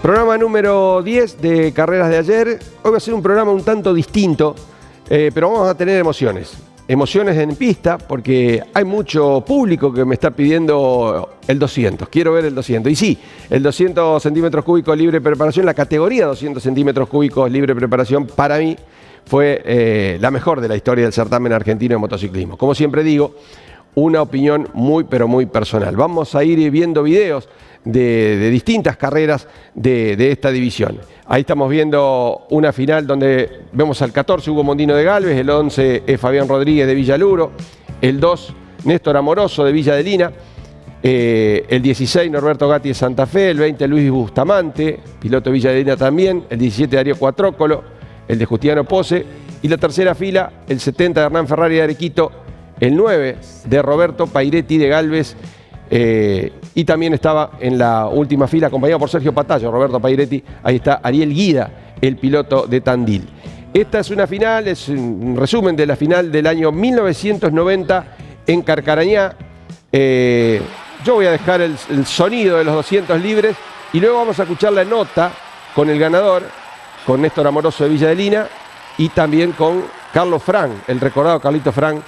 Programa número 10 de Carreras de Ayer. Hoy va a ser un programa un tanto distinto, pero vamos a tener emociones. Emociones en pista, porque hay mucho público que me está pidiendo el 200. Quiero ver el 200. Y sí, el 200 centímetros cúbicos libre preparación, la categoría 200 centímetros cúbicos libre preparación, para mí fue la mejor de la historia del certamen argentino de motociclismo. Como siempre digo, una opinión muy, pero muy personal. Vamos a ir viendo videos de distintas carreras de esta división. Ahí estamos viendo una final donde vemos al 14 Hugo Mondino de Galvez, el 11 es Fabián Rodríguez de Villaluro, el 2 Néstor Amoroso de Villa Adelina, el 16 Norberto Gatti de Santa Fe, el 20 Luis Bustamante, piloto de Villa Adelina también, el 17 Darío Cuatrócolo, el de Justiano Pose, y la tercera fila, el 70 de Hernán Ferrari de Arequito, el 9 de Roberto Pairetti de Galvez, y también estaba en la última fila, acompañado por Sergio Patallo, Roberto Pairetti. Ahí está Ariel Guida, el piloto de Tandil. Esta es una final, es un resumen de la final del año 1990 en Carcarañá. Yo voy a dejar el sonido de los 200 libres y luego vamos a escuchar la nota con el ganador, con Néstor Amoroso de Villa Adelina y también con Carlos Frank, el recordado Carlito Frank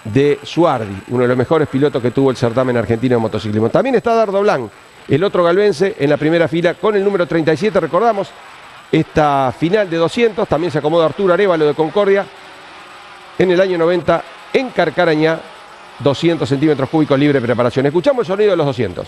de Suardi, uno de los mejores pilotos que tuvo el certamen argentino de motociclismo. También está Dardo Blanc, el otro galvense, en la primera fila con el número 37. Recordamos esta final de 200. También se acomoda Arturo Arévalo de Concordia en el año 90 en Carcarañá, 200 centímetros cúbicos libre preparación. Escuchamos el sonido de los 200.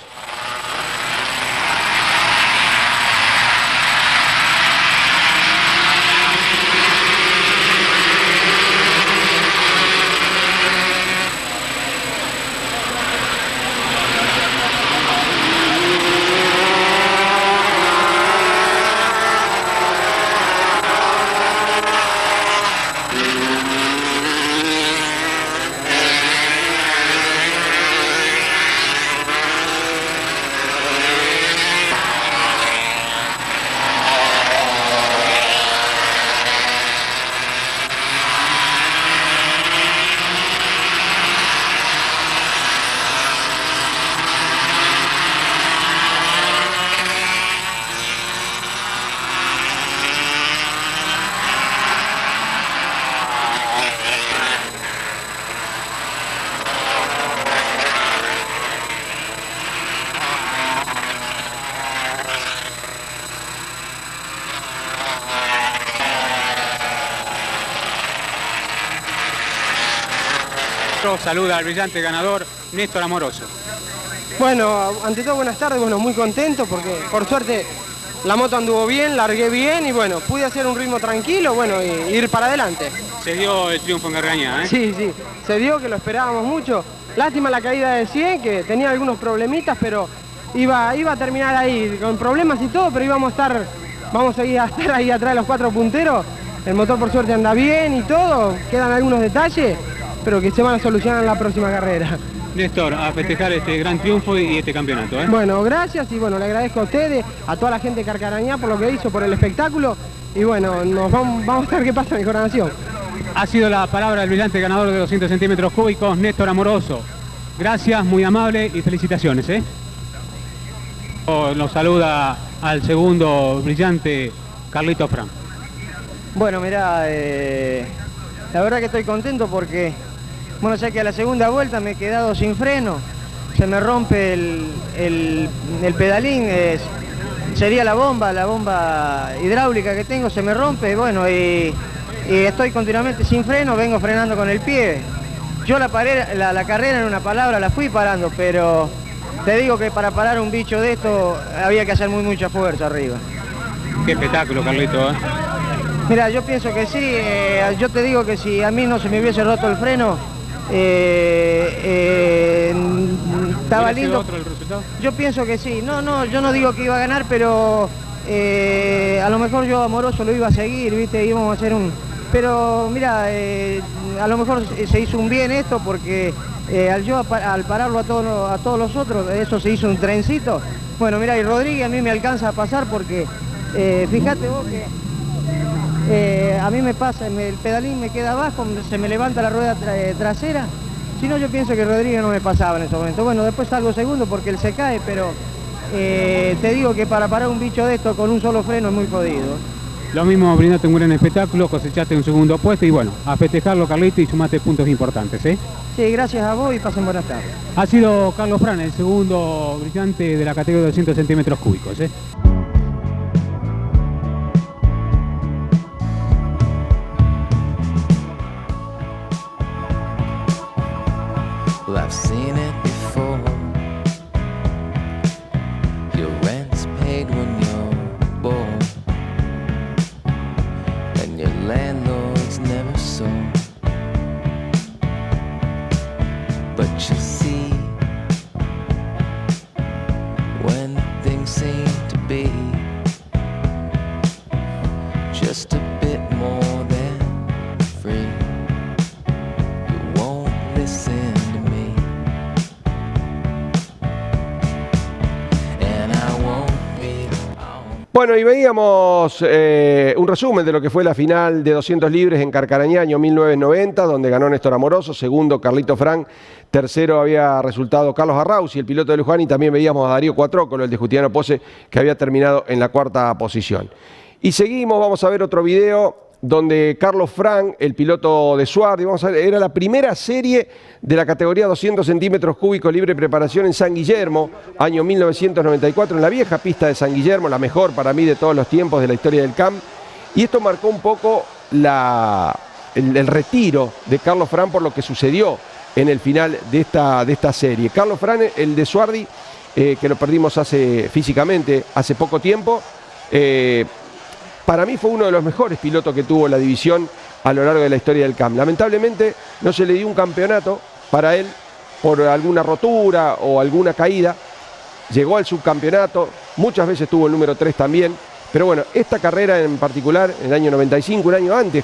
Saluda al brillante ganador Néstor Amoroso. Bueno, ante todo buenas tardes, bueno, muy contento porque por suerte la moto anduvo bien, largué bien y bueno, pude hacer un ritmo tranquilo, bueno, y ir para adelante. Se dio el triunfo en Carcarañá, ¿eh? Sí, sí, se dio, que lo esperábamos mucho. Lástima la caída de 100, que tenía algunos problemitas, pero iba a terminar ahí con problemas y todo, pero vamos a ir a estar ahí atrás de los 4 punteros. El motor por suerte anda bien y todo, quedan algunos detalles, pero que se van a solucionar en la próxima carrera. Néstor, a festejar este gran triunfo y este campeonato, ¿eh? Bueno, gracias y bueno, le agradezco a ustedes, a toda la gente de Carcarañá por lo que hizo, por el espectáculo y bueno, vamos a ver qué pasa en mi coronación. Ha sido la palabra del brillante ganador de 200 centímetros cúbicos, Néstor Amoroso. Gracias, muy amable y felicitaciones, ¿eh? Nos saluda al segundo brillante Carlito Frank. Bueno, mirá, la verdad que estoy contento porque, bueno, ya que a la segunda vuelta me he quedado sin freno, se me rompe el pedalín, sería la bomba hidráulica que tengo, se me rompe, bueno, y estoy continuamente sin freno, vengo frenando con el pie. Yo la carrera en una palabra la fui parando, pero te digo que para parar un bicho de esto había que hacer mucha fuerza arriba. Qué espectáculo, Carlito, ¿eh? Mira, yo pienso que sí, yo te digo que si a mí no se me hubiese roto el freno, estaba lindo. Otro el resultado? Yo pienso que sí, yo no digo que iba a ganar, pero a lo mejor yo Amoroso lo iba a seguir, ¿viste? Íbamos a hacer un... Pero mira, a lo mejor se hizo un bien esto porque al pararlo a todos los otros, eso se hizo un trencito. Bueno, mira, y Rodríguez a mí me alcanza a pasar porque, fíjate vos que a mí me pasa, el pedalín me queda abajo, se me levanta la rueda trasera. Si no, yo pienso que Rodríguez no me pasaba en ese momento. Bueno, después salgo segundo porque él se cae, pero te digo que para parar un bicho de esto con un solo freno es muy jodido. Lo mismo, brindate un gran espectáculo, cosechaste un segundo puesto y bueno, a festejarlo, Carlito, y sumate puntos importantes, ¿eh? Sí, gracias a vos y pasen buenas tardes. Ha sido Carlos Fran, el segundo brillante de la categoría de 200 centímetros cúbicos, ¿eh? Well, I've seen it before. Your rent's paid when you're born, and your landlord's never sold. But you see, when things seem to be just a bit more than free, you won't listen to me, and I won't be on. Bueno, y veíamos un resumen de lo que fue la final de 200 libres en Carcarañá, año 1990, donde ganó Néstor Amoroso, segundo Carlito Fran, tercero había resultado Carlos Arrauzi, el piloto de Luján, y también veíamos a Darío Cuatrócolo, el de Justiniano Pose, que había terminado en la cuarta posición. Y seguimos, vamos a ver otro video donde Carlos Fran, el piloto de Suardi, vamos a ver, era la primera serie de la categoría 200 centímetros cúbicos libre preparación en San Guillermo, año 1994, en la vieja pista de San Guillermo, la mejor para mí de todos los tiempos de la historia del CAM. Y esto marcó un poco el retiro de Carlos Fran por lo que sucedió en el final de esta serie. Carlos Fran, el de Suardi, que lo perdimos físicamente hace poco tiempo, para mí fue uno de los mejores pilotos que tuvo la división a lo largo de la historia del CAM. Lamentablemente no se le dio un campeonato para él por alguna rotura o alguna caída. Llegó al subcampeonato, muchas veces tuvo el número 3 también. Pero bueno, esta carrera en particular, en el año 95, un año antes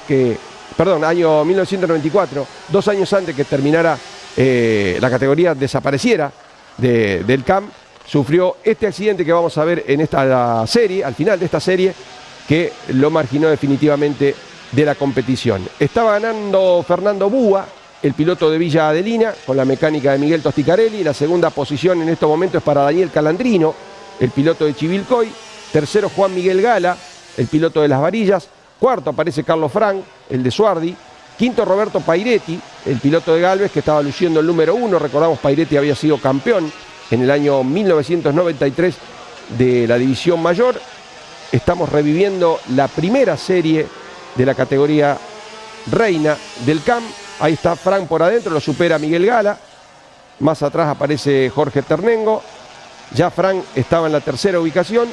año 1994, 2 años antes que terminara la categoría desapareciera del CAM, sufrió este accidente que vamos a ver en esta serie, al final de esta serie, que lo marginó definitivamente de la competición. Estaba ganando Fernando Búa, el piloto de Villa Adelina, con la mecánica de Miguel Tosticarelli. La segunda posición en estos momentos es para Daniel Calandrino, el piloto de Chivilcoy. Tercero, Juan Miguel Gala, el piloto de Las Varillas. Cuarto aparece Carlos Fran, el de Suardi. Quinto, Roberto Pairetti, el piloto de Galvez, que estaba luciendo el número 1. Recordamos, Pairetti había sido campeón en el año 1993 de la división mayor. Estamos reviviendo la primera serie de la categoría reina del CAM. Ahí está Fran por adentro, lo supera Miguel Gala. Más atrás aparece Jorge Ternengo. Ya Fran estaba en la tercera ubicación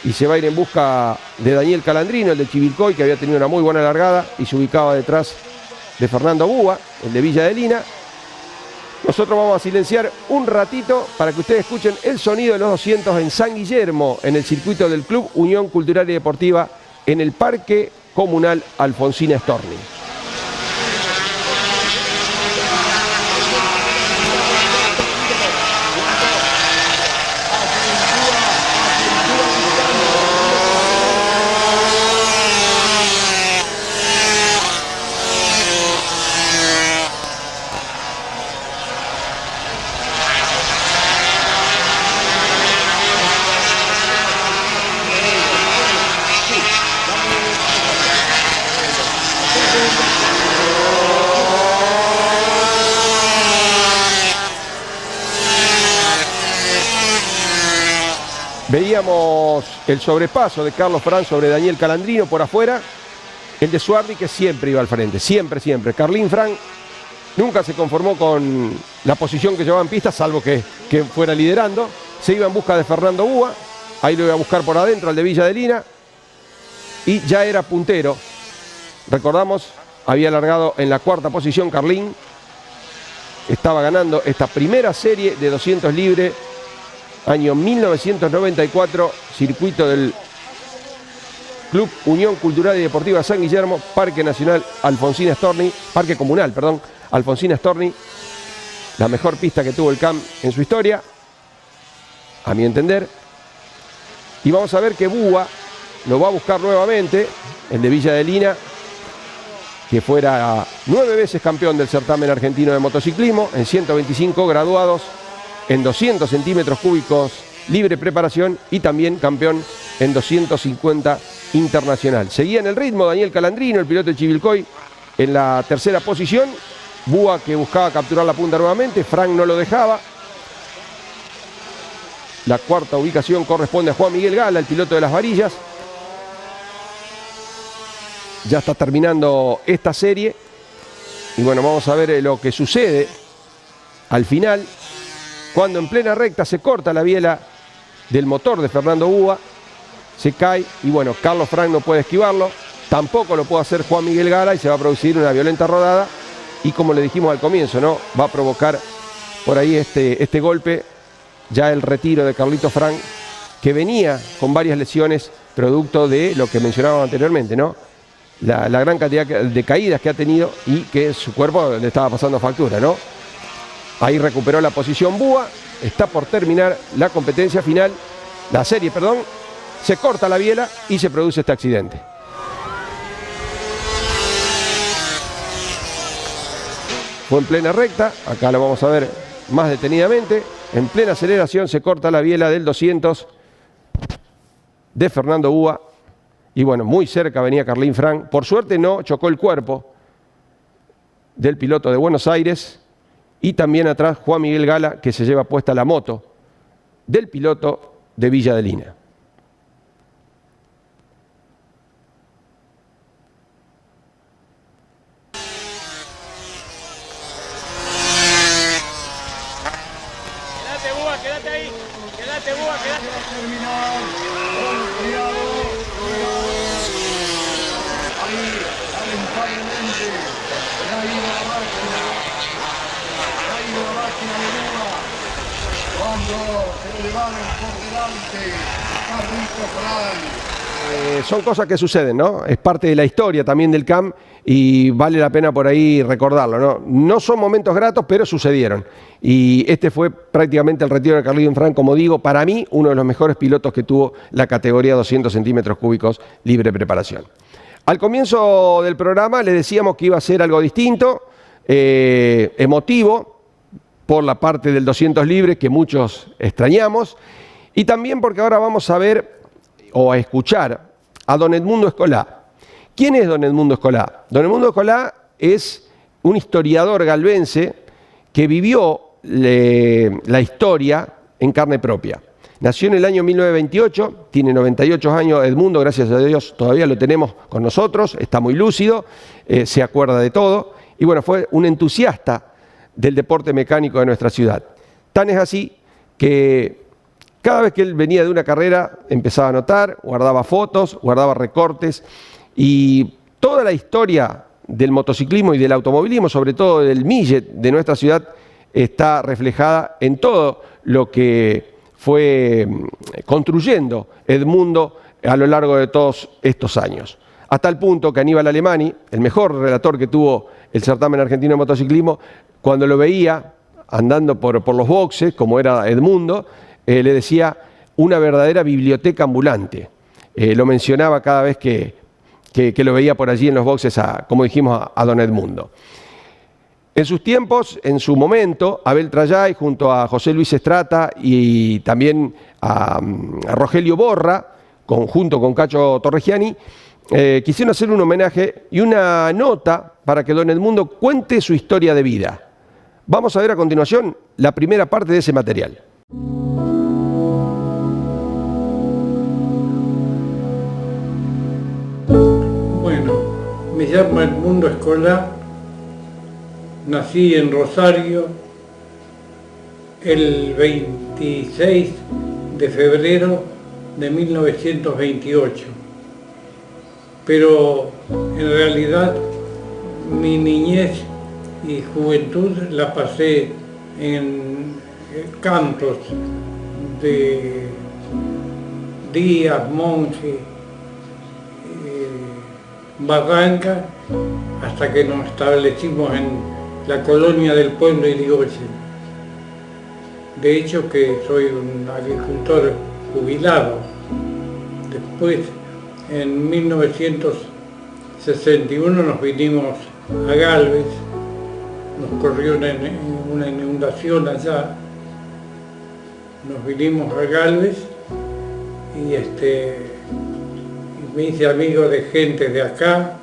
y se va a ir en busca de Daniel Calandrino, el de Chivilcoy, que había tenido una muy buena largada y se ubicaba detrás de Fernando Búa, el de Villa Adelina. Nosotros vamos a silenciar un ratito para que ustedes escuchen el sonido de los 200 en San Guillermo, en el circuito del Club Unión Cultural y Deportiva, en el Parque Comunal Alfonsina Storni. Veíamos el sobrepaso de Carlos Fran sobre Daniel Calandrino por afuera, el de Suardi, que siempre iba al frente, siempre. Carlín Fran nunca se conformó con la posición que llevaba en pista, salvo que fuera liderando. Se iba en busca de Fernando Búa, ahí lo iba a buscar por adentro al de Villa Adelina, y ya era puntero. Recordamos, había largado en la cuarta posición Carlín, estaba ganando esta primera serie de 200 libre, año 1994, circuito del Club Unión Cultural y Deportiva San Guillermo, Parque Nacional Alfonsina Storni, Parque Comunal, perdón, Alfonsina Storni, la mejor pista que tuvo el CAM en su historia, a mi entender. Y vamos a ver que Búa lo va a buscar nuevamente, el de Villa Adelina, que fuera 9 veces campeón del certamen argentino de motociclismo, en 125 graduados, en 200 centímetros cúbicos libre preparación y también campeón en 250 internacional. Seguía en el ritmo Daniel Calandrino, el piloto de Chivilcoy, en la tercera posición. Búa, que buscaba capturar la punta nuevamente, Frank no lo dejaba. La cuarta ubicación corresponde a Juan Miguel Gala, el piloto de las varillas. Ya está terminando esta serie. Y bueno, vamos a ver lo que sucede al final, cuando en plena recta se corta la biela del motor de Fernando Búa, se cae y bueno, Carlos Frank no puede esquivarlo, tampoco lo puede hacer Juan Miguel Gala y se va a producir una violenta rodada y como le dijimos al comienzo, ¿no? Va a provocar por ahí este golpe, ya el retiro de Carlito Frank, que venía con varias lesiones producto de lo que mencionábamos anteriormente, ¿no? La gran cantidad de caídas que ha tenido y que su cuerpo le estaba pasando factura, ¿no? Ahí recuperó la posición Búa, está por terminar la competencia final, la serie, perdón, se corta la biela y se produce este accidente. Fue en plena recta, acá lo vamos a ver más detenidamente, en plena aceleración se corta la biela del 200 de Fernando Búa. Y bueno, muy cerca venía Carlín Frank. Por suerte no chocó el cuerpo del piloto de Buenos Aires. Y también atrás Juan Miguel Gala, que se lleva puesta la moto del piloto de Villa Adelina. Quédate, Búa, quédate ahí. Quédate, Búa, quédate. Son cosas que suceden, ¿no? Es parte de la historia también del CAM y vale la pena por ahí recordarlo, ¿no? No son momentos gratos, pero sucedieron. Y este fue prácticamente el retiro de Carlín Frank, como digo, para mí uno de los mejores pilotos que tuvo la categoría 200 centímetros cúbicos libre preparación. Al comienzo del programa le decíamos que iba a ser algo distinto, emotivo, por la parte del 200 libre que muchos extrañamos, y también porque ahora vamos a ver o a escuchar a don Edmundo Escolá. ¿Quién es don Edmundo Escolá? Don Edmundo Escolá es un historiador galvense que vivió la historia en carne propia. Nació en el año 1928, tiene 98 años Edmundo, gracias a Dios todavía lo tenemos con nosotros, está muy lúcido, se acuerda de todo, y bueno, fue un entusiasta del deporte mecánico de nuestra ciudad. Tan es así que cada vez que él venía de una carrera empezaba a anotar, guardaba fotos, guardaba recortes y toda la historia del motociclismo y del automovilismo, sobre todo del millet de nuestra ciudad, está reflejada en todo lo que fue construyendo Edmundo a lo largo de todos estos años. Hasta el punto que Aníbal Alemani, el mejor relator que tuvo el certamen argentino de motociclismo, cuando lo veía andando por los boxes, como era Edmundo, le decía una verdadera biblioteca ambulante. Lo mencionaba cada vez que lo veía por allí en los boxes, como dijimos, a don Edmundo. En sus tiempos, en su momento, Abel Trayay junto a José Luis Estrata y también a Rogelio Borra, junto con Cacho Torregiani, quisieron hacer un homenaje y una nota para que don Edmundo cuente su historia de vida. Vamos a ver a continuación la primera parte de ese material. Bueno, me llamo Edmundo Escolá, nací en Rosario el 26 de febrero de 1928, pero en realidad mi niñez y juventud la pasé en cantos de Díaz, Monge, Barranca, hasta que nos establecimos en la colonia del Pueblo Irigoyen. De hecho que soy un agricultor jubilado. Después, en 1961 nos vinimos a Galvez, nos corrió una inundación allá nos vinimos a Galvez y me hice amigo de gente de acá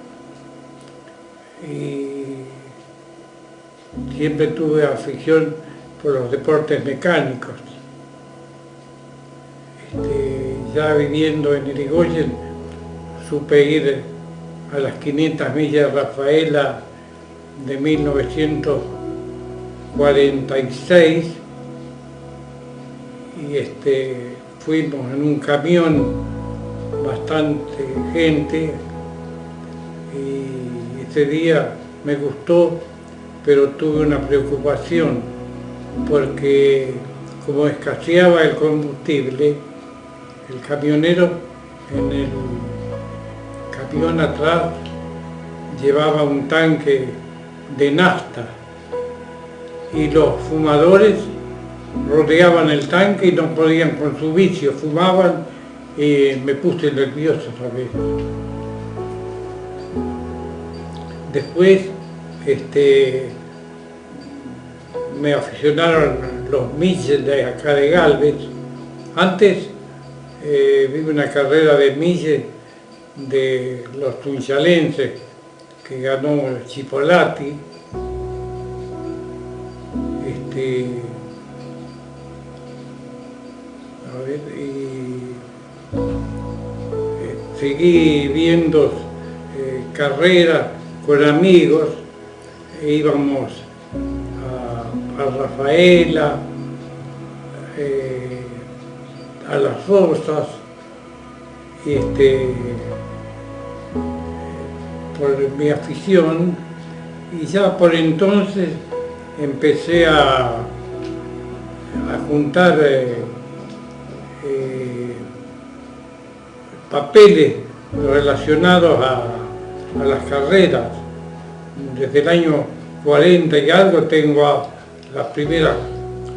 y siempre tuve afición por los deportes mecánicos. Ya viviendo en Irigoyen supe ir a las 500 millas Rafaela de 1946 y fuimos en un camión bastante gente y ese día me gustó, pero tuve una preocupación porque como escaseaba el combustible, el camionero en el camión atrás llevaba un tanque de nafta y los fumadores rodeaban el tanque y no podían con su vicio, fumaban y me puse nervioso otra vez. Después me aficionaron los milles de acá de Galvez. Antes vi una carrera de milles de los tunchalenses que ganó Chipolati. Seguí viendo carreras con amigos, íbamos a Rafaela, a las Rosas, por mi afición, y ya por entonces empecé a juntar papeles relacionados a las carreras. Desde el año 40 y algo tengo las primeras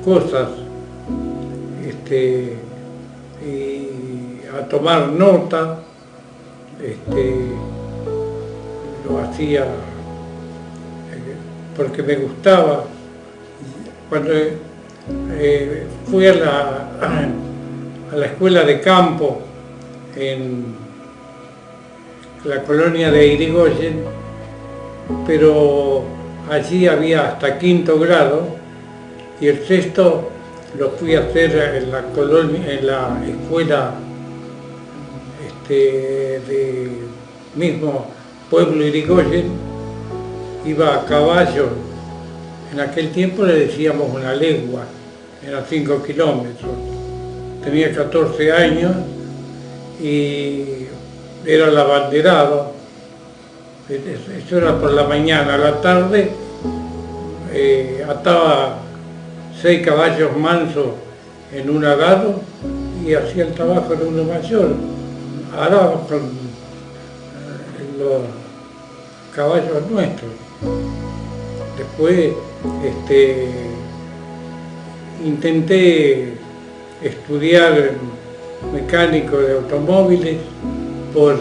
cosas y a tomar nota, lo hacía porque me gustaba. Cuando fui a la escuela de campo en la colonia de Irigoyen, pero allí había hasta 5º grado y el 6º lo fui a hacer en la escuela de mismo pueblo Irigoyen. Iba a caballo, en aquel tiempo le decíamos una legua, eran 5 kilómetros. Tenía 14 años y era el abanderado. Eso era por la mañana. A la tarde ataba 6 caballos mansos en un arado y hacía el trabajo de uno mayor. Araba con los caballos nuestros. Después intenté estudiar mecánico de automóviles por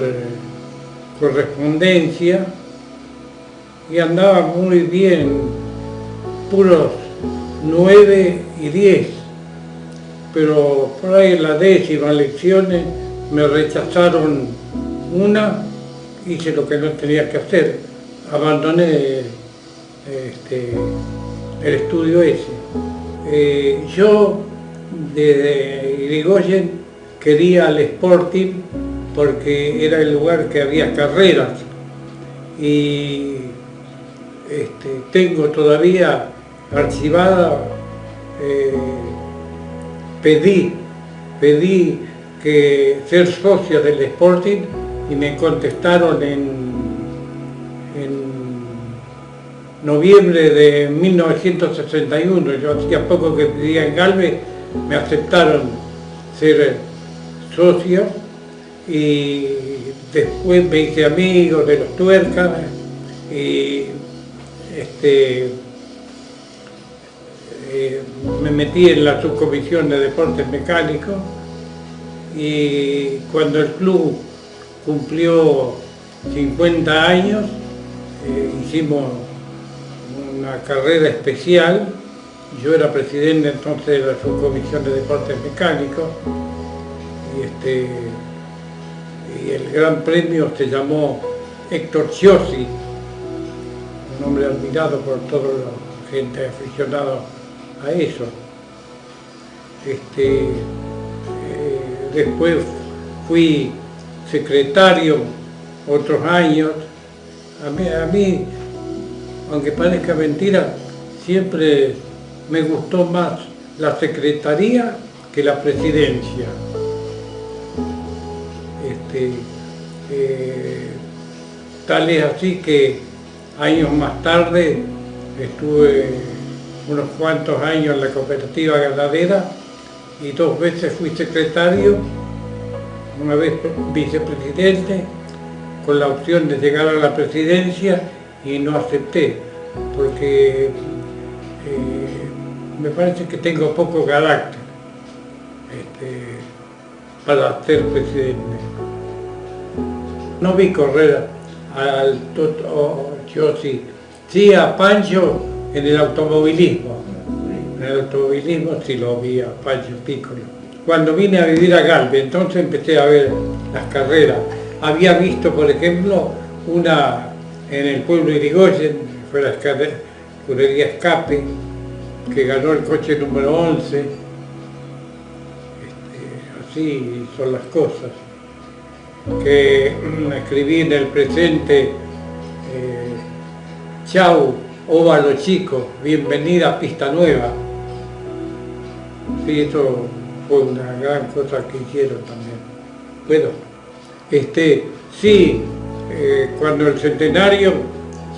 correspondencia y andaba muy bien, puros 9 y 10, pero por ahí en la 10ª lecciones me rechazaron una, hice lo que no tenía que hacer, abandoné el estudio ese. Yo desde Irigoyen quería al Sporting porque era el lugar que había carreras y tengo todavía archivada, pedí que ser socio del Sporting y me contestaron en noviembre de 1961, yo hacía poco que vivía en Galvez, me aceptaron ser socio y después me hice amigo de los tuercas y me metí en la subcomisión de deportes mecánicos y cuando el club cumplió 50 años hicimos una carrera especial Yo era presidente entonces de la subcomisión de deportes mecánicos y el gran premio se llamó Héctor Chiosi, un hombre admirado por toda la gente aficionada a eso. Después fui secretario otros años. A mí, aunque parezca mentira, siempre me gustó más la secretaría que la presidencia. Tal es así que años más tarde estuve unos cuantos años en la cooperativa ganadera y 2 veces fui secretario, una vez vicepresidente, con la opción de llegar a la presidencia y no acepté, porque me parece que tengo poco carácter para ser presidente. No vi correr al Toto Chiosi, sí a Pancho en el automovilismo. En el automovilismo sí lo vi a Pancho Piccolo. Cuando vine a vivir a Galve, entonces empecé a ver las carreras. Había visto, por ejemplo, una en el pueblo de Irigoyen, fue la escudería Escape, que ganó el coche número 11. Así son las cosas. Que escribí en el presente, chau, óvalo chico, bienvenida a pista nueva. Sí, eso fue una gran cosa que hicieron también. Bueno, sí, cuando el centenario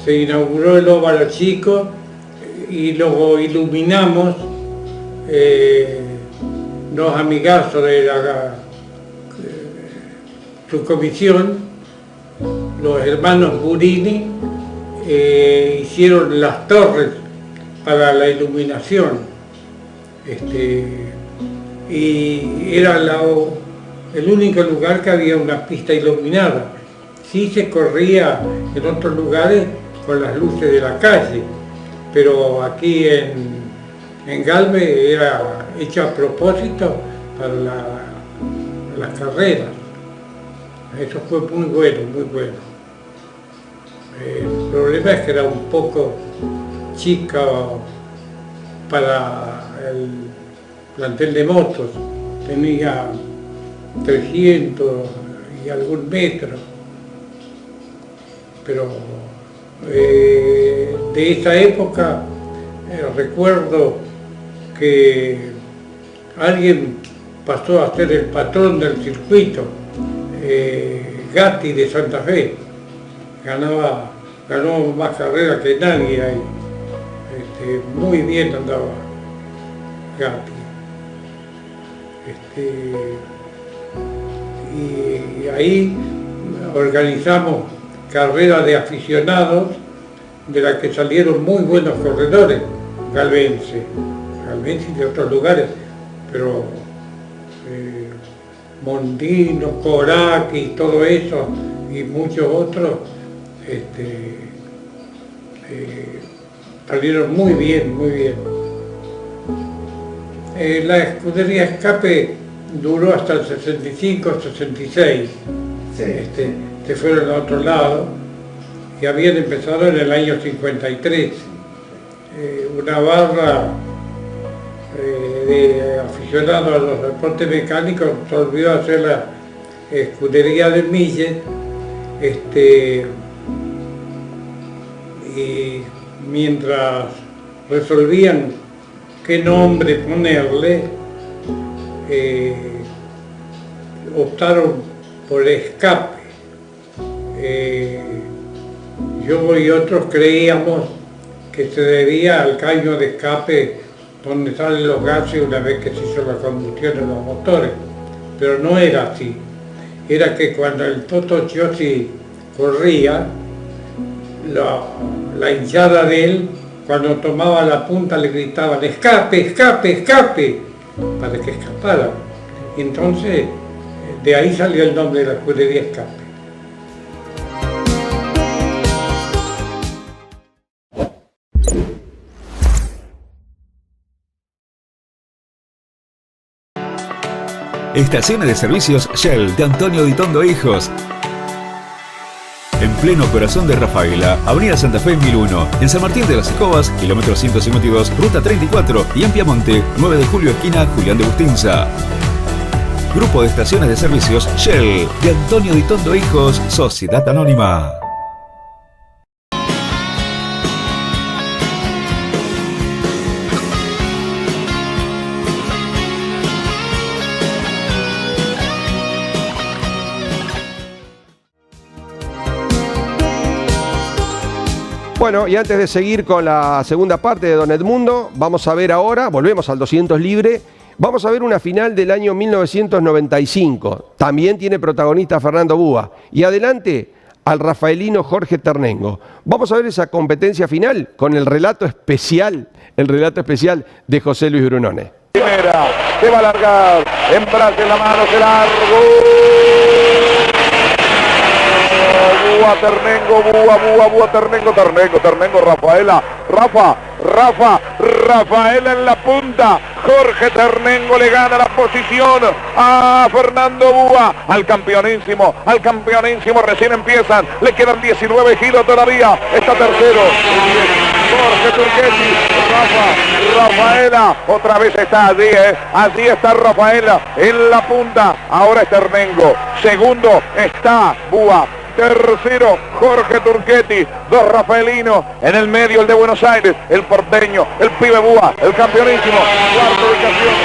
se inauguró el óvalo chico y luego iluminamos, los amigazos de la subcomisión, los hermanos Burini, hicieron las torres para la iluminación, y era el único lugar que había una pista iluminada. Sí se corría en otros lugares con las luces de la calle, pero aquí en Galve era hecho a propósito para las carreras. Eso fue muy bueno, muy bueno. El problema es que era un poco chica para el plantel de motos. Tenía 300 y algún metro. Pero de esa época recuerdo que alguien pasó a ser el patrón del circuito, Gatti de Santa Fe. Ganó más carreras que nadie ahí. Muy bien andaba Gatti. Y ahí organizamos carreras de aficionados, de las que salieron muy buenos corredores galvenses y de otros lugares, pero Mondino, Coraki, todo eso y muchos otros salieron muy bien, muy bien. La escudería Escape duró hasta el 65-66. Sí. Se fueron a otro lado y habían empezado en el año 53. Una barra de aficionados a los deportes mecánicos volvió a hacer la escudería de Milles, y mientras resolvían qué nombre ponerle, optaron por Escape. Yo y otros creíamos que se debía al caño de escape donde salen los gases una vez que se hizo la combustión de los motores, pero no era así. Era que cuando el Toto Chiosi corría, la hinchada de él, cuando tomaba la punta le gritaban escape, escape, escape, para que escapara. Entonces, de ahí salió el nombre de la escudería Escape. Estaciones de servicios Shell de Antonio Di Tondo Hijos. En pleno corazón de Rafaela, Avenida Santa Fe 1001, en San Martín de las Escobas, kilómetro 152, ruta 34 y en Piamonte, 9 de julio, esquina Julián de Bustinza. Grupo de estaciones de servicios Shell de Antonio Di Tondo Hijos, Sociedad Anónima. Bueno, y antes de seguir con la segunda parte de Don Edmundo, vamos a ver ahora, volvemos al 200 libre, vamos a ver una final del año 1995. También tiene protagonista Fernando Búa. Y adelante al rafaelino Jorge Ternengo. Vamos a ver esa competencia final con el relato especial de José Luis Brunone. Primera, se va a alargar, en brazo en la mano, se largó. Búa, Ternengo, Búa, Ternengo, Rafaela, Rafaela en la punta, Jorge Ternengo le gana la posición a Fernando Búa, al campeonísimo, recién empiezan, le quedan 19 kilos todavía, está tercero, Jorge Turquetti, Rafaela, otra vez está allí está Rafaela en la punta, ahora es Ternengo, segundo está Búa, tercero Jorge Turquetti, dos rafaelinos, en el medio el de Buenos Aires, el porteño, el pibe Búa, el campeonísimo, cuarta ubicación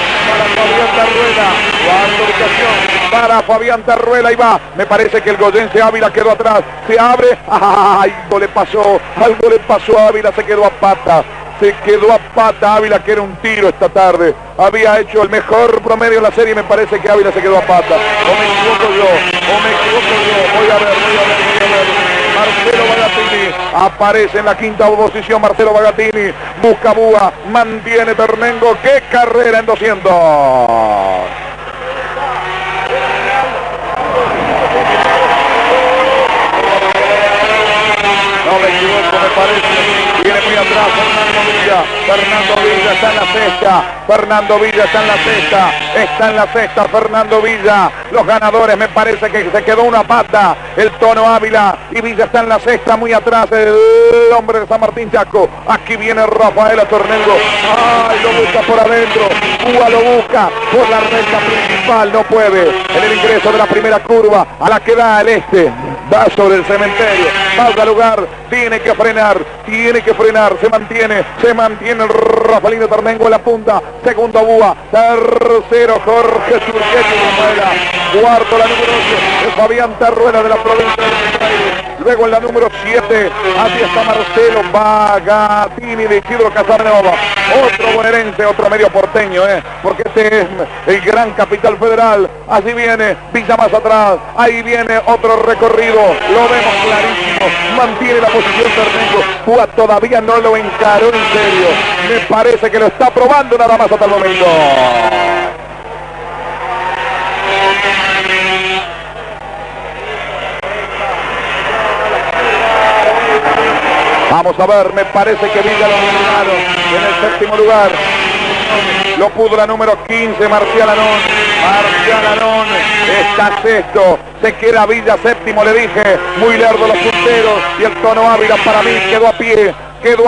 para Fabián Tarruela, y va, me parece que el goyense Ávila quedó atrás, se abre, algo le pasó a Ávila, se quedó a pata Ávila, que era un tiro esta tarde, había hecho el mejor promedio en la serie, me parece que Ávila se quedó a pata, o me equivoco yo, voy a ver. Marcelo Bagatini aparece en la quinta posición, Marcelo Bagatini busca Búa, mantiene Ternengo, qué carrera en 200. No me equivoco, me parece. Viene muy atrás Fernando Villa está en la cesta. Está en la cesta Fernando Villa. Los ganadores, me parece que se quedó una pata. El Tono Ávila y Villa está en la cesta, muy atrás el hombre de San Martín Chaco. Aquí viene Rafaela Ternengo. Ay, lo busca por adentro. Búa lo busca por la recta principal, no puede. En el ingreso de la primera curva, a la que da el da sobre el cementerio, falta lugar, tiene que frenar, se mantiene el Rafaelino Ternengo en la punta, segundo Búa, tercero Jorge Turquetti, cuarto la número 8, es Fabián Tarruela de la provincia de Buenos Aires, luego en la número 7, así está Marcelo Bagatini de Isidro Casanova, otro bonaerense, otro medio porteño, porque este es el gran capital federal, así viene Villa más atrás, ahí viene otro recorrido, lo vemos clarísimo, mantiene la posición Ternengo, Búa todavía no lo encaró en serio, me parece que lo está probando nada más hasta el momento. Vamos a ver, me parece que Villa lo eliminaron en el séptimo lugar. Lo pudo la número 15, Marcial Anón está sexto, se queda Villa séptimo, le dije, muy lerdo los punteros, y el Tono Ávila para mí quedó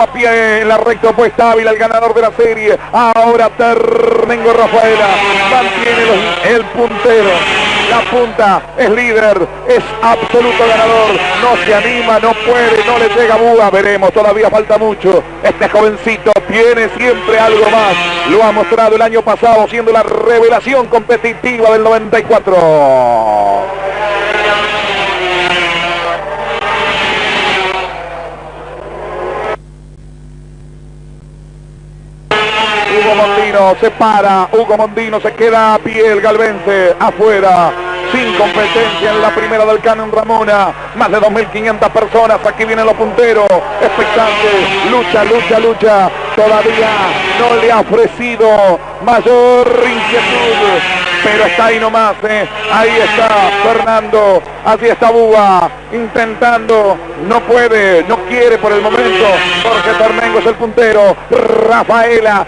a pie en la recta opuesta, Ávila el ganador de la serie, ahora Ternengo Rafaela, mantiene el puntero, la punta, es líder, es absoluto ganador, no se anima, no puede, no le llega a Búa, veremos, todavía falta mucho, este jovencito tiene siempre algo más, lo ha mostrado el año pasado siendo la revelación competitiva del 94. Hugo Mondino se para, Hugo Mondino se queda a pie, el galvense afuera, sin competencia en la primera del Canon Ramona, más de 2.500 personas, aquí vienen los punteros, expectantes, lucha, todavía no le ha ofrecido mayor inquietud, pero está ahí nomás, ahí está Fernando, así está Búa, intentando, no puede, no quiere por el momento, Jorge Ternengo es el puntero, Rafaela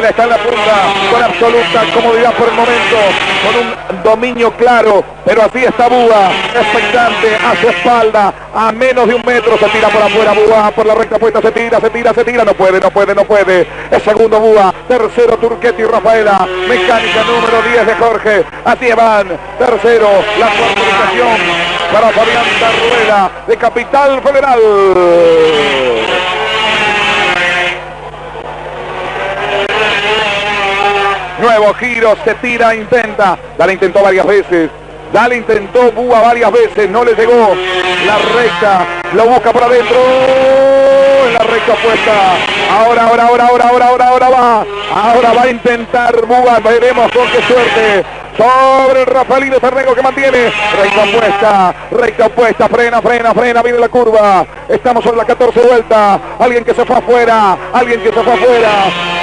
está en la punta, con absoluta comodidad por el momento, con un dominio claro, pero así está Búa, expectante, hace espalda, a menos de 1 metro, se tira por afuera Búa, por la recta puesta, se tira, no puede, es segundo Búa, tercero Turquetti y Rafaela, mecánica número 10 de Jorge, así van, tercero, la cuarta ubicación para Fabián Tarruela, de Capital Federal. Nuevo giro, se tira, intenta. Dale intentó varias veces. Dale intentó Búa varias veces. No le llegó. La recta. Lo busca por adentro. En la recta opuesta. Ahora va. Ahora va a intentar Búa. Veremos con qué suerte. Sobre el Rafaelino Tarrengo que mantiene. Recta opuesta. Frena. Viene la curva. Estamos sobre la 14 vuelta. Alguien que se fue afuera.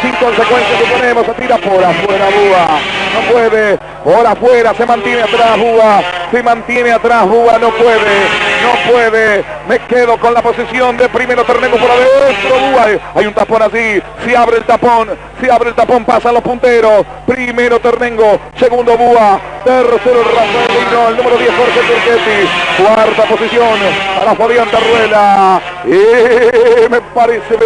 Sin consecuencias suponemos. Se tira por afuera Búa. No puede. Por afuera se mantiene atrás Búa. No puede. Me quedo con la posición de primero Tarrengo por adentro Búa. Hay un tapón así. Se abre el tapón. Pasan los punteros. Primero Tarrengo. Segundo Búa. Tercero Rafaelino. El número 10 Jorge Turquetti. Cuarta posición para Fabián Tarruela. Me parece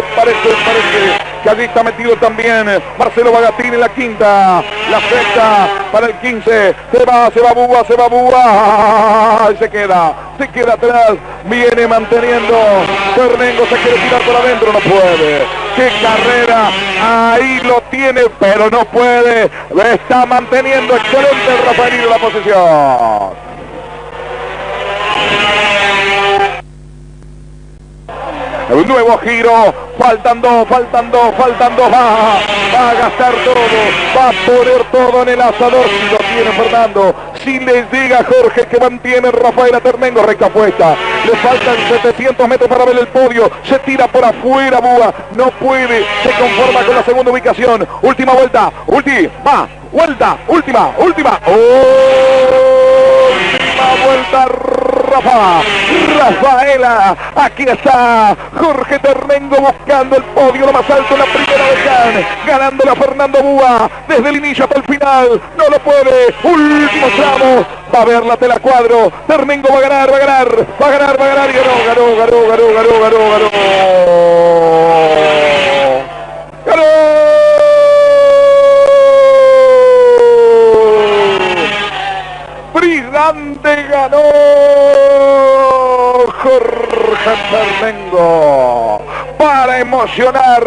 que allí está metido también Marcelo Bagatini en la quinta. La sexta para el 15. Se va Búa. Y se queda atrás. Viene manteniendo. Tarrengo se quiere tirar por adentro. No puede. ¡Qué carrera! Ahí lo tiene, pero no puede. Está manteniendo excelente Rafaelino la posición. Un nuevo giro, faltan dos, va a gastar todo, va a poner todo en el asador, si lo tiene Fernando, si le llega Jorge que mantiene Rafaela Tarrengo, recta puesta, le faltan 700 metros para ver el podio, se tira por afuera Búa, no puede, se conforma con la segunda ubicación, última vuelta, última vuelta Rafaela, aquí está Jorge Tarrengo buscando el podio, lo más alto en la primera vez, ganándole a Fernando Búa desde el inicio hasta el final, no lo puede, último tramo, va a ver la tela cuadro, Tarrengo va a ganar y ganó. Brillante ganó Jorge Tarrengo para emocionar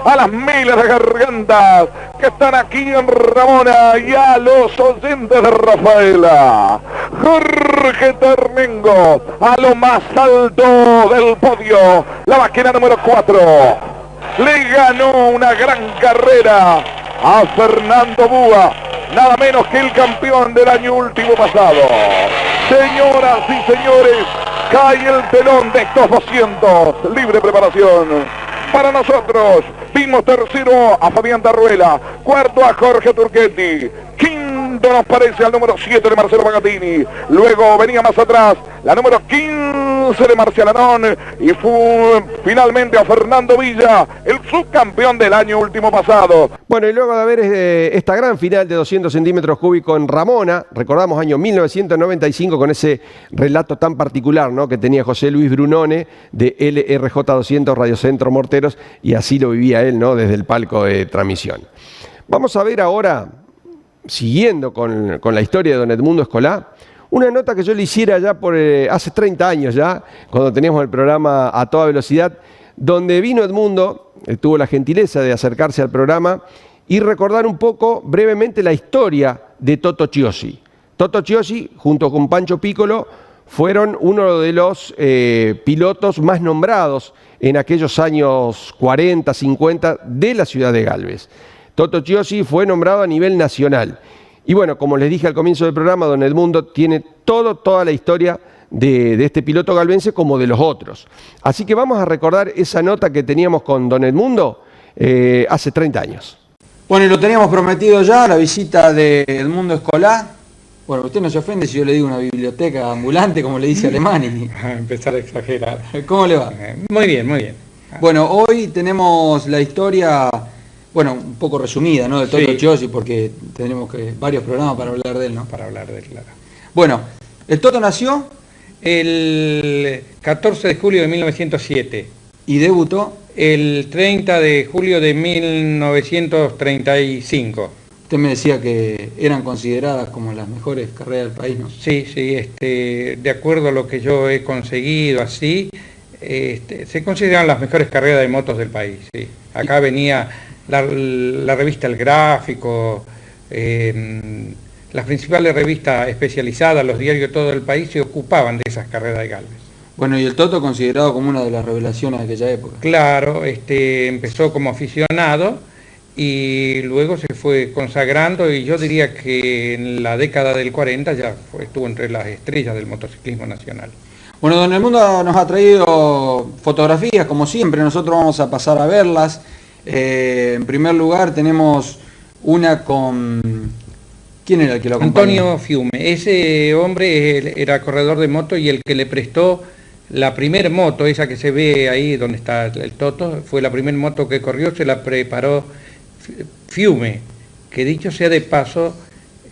a las miles de gargantas que están aquí en Ramona y a los oyentes de Rafaela. Jorge Tarrengo a lo más alto del podio, la máquina número 4 le ganó una gran carrera a Fernando Búa, nada menos que el campeón del año último pasado. Señoras y señores, cae el telón de estos 200, libre preparación. Para nosotros, vimos tercero a Fabián Tarruela, cuarto a Jorge Turquetti, quinto nos parece al número 7 de Marcelo Bagatini, luego venía más atrás la número 15 de Marcial Anón y fue finalmente a Fernando Villa, el subcampeón del año último pasado. Bueno, y luego de haber esta gran final de 200 centímetros cúbicos en Ramona, recordamos año 1995 con ese relato tan particular, ¿no?, que tenía José Luis Brunone de LRJ 200 Radio Centro Morteros, y así lo vivía él, ¿no?, desde el palco de transmisión. Vamos a ver ahora, siguiendo con la historia de don Edmundo Escolá, una nota que yo le hiciera ya por hace 30 años ya, cuando teníamos el programa A Toda Velocidad, donde vino Edmundo, tuvo la gentileza de acercarse al programa y recordar un poco brevemente la historia de Toto Chiosi. Toto Chiosi, junto con Pancho Piccolo, fueron uno de los pilotos más nombrados en aquellos años 40, 50 de la ciudad de Galvez. Toto Chiosi fue nombrado a nivel nacional. Y bueno, como les dije al comienzo del programa, don Edmundo tiene toda la historia de este piloto galvense como de los otros. Así que vamos a recordar esa nota que teníamos con don Edmundo hace 30 años. Bueno, y lo teníamos prometido ya, la visita de Edmundo Escolá. Bueno, usted no se ofende si yo le digo una biblioteca ambulante, como le dice Alemani. Empezar a exagerar. ¿Cómo le va? Muy bien, muy bien. Bueno, hoy tenemos la historia, bueno, un poco resumida, ¿no? De Toto Chiosi, porque tendremos varios programas para hablar de él, ¿no? Para hablar de él, claro. Bueno, el Toto nació el 14 de julio de 1907. ¿Y debutó? El 30 de julio de 1935. Usted me decía que eran consideradas como las mejores carreras del país, ¿no? Sí, de acuerdo a lo que yo he conseguido así, se consideran las mejores carreras de motos del país, sí. Acá venía la revista El Gráfico, las principales revistas especializadas, los diarios de todo el país se ocupaban de esas carreras de Gálvez. Bueno, y el Toto considerado como una de las revelaciones de aquella época. Claro, empezó como aficionado y luego se fue consagrando, y yo diría que en la década del 40 ya estuvo entre las estrellas del motociclismo nacional. Bueno, don Edmundo nos ha traído fotografías, como siempre, nosotros vamos a pasar a verlas. En primer lugar tenemos una con... ¿Quién era el que lo acompañó? Antonio Fiume. Ese hombre era corredor de moto y el que le prestó la primer moto, esa que se ve ahí donde está el Toto, fue la primera moto que corrió, se la preparó Fiume, que dicho sea de paso,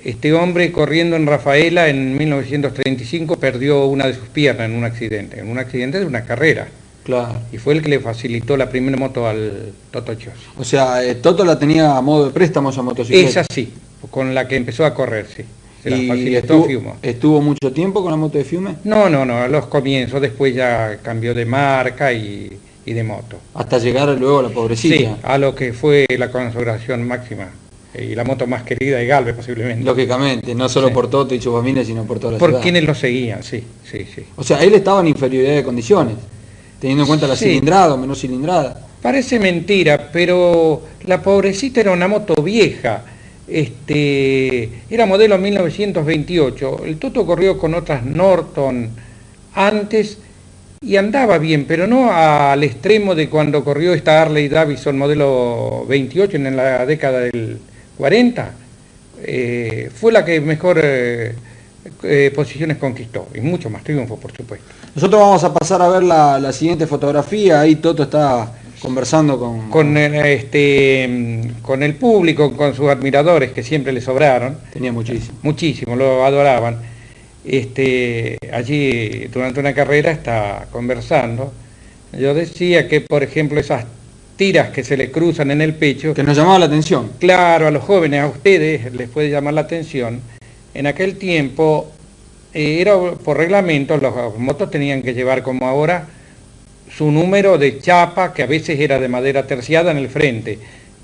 este hombre corriendo en Rafaela en 1935 perdió una de sus piernas en un accidente de una carrera. Claro. Y fue el que le facilitó la primera moto al Toto Chiosi. O sea, Toto la tenía a modo de préstamo esa motocicleta. Esa sí, con la que empezó a correr, sí. Se la ¿Y facilitó Fiume. ¿Estuvo mucho tiempo con la moto de Fiume? No, a los comienzos, después ya cambió de marca y de moto. Hasta llegar luego a la Pobrecita. Sí, a lo que fue la consagración máxima y la moto más querida de Gálvez posiblemente. Lógicamente, no solo por Toto y Chupamines, sino por toda la ciudad. Por quienes lo seguían, sí. O sea, él estaba en inferioridad de condiciones, teniendo en cuenta la cilindrada o menor cilindrada. Parece mentira, pero la Pobrecita era una moto vieja. Era modelo 1928. El Toto corrió con otras Norton antes y andaba bien, pero no al extremo de cuando corrió esta Harley Davidson modelo 28 en la década del 40. Fue la que mejor posiciones conquistó, y mucho más triunfos, por supuesto. Nosotros vamos a pasar a ver la siguiente fotografía. Ahí Toto está conversando con el público, con sus admiradores, que siempre le sobraron. Tenía muchísimo. Muchísimo, lo adoraban. Allí durante una carrera está conversando. Yo decía que, por ejemplo, esas tiras que se le cruzan en el pecho, que nos llamaba la atención. Claro, a los jóvenes, a ustedes les puede llamar la atención. En aquel tiempo era por reglamento, los motos tenían que llevar, como ahora, su número de chapa, que a veces era de madera terciada, en el frente,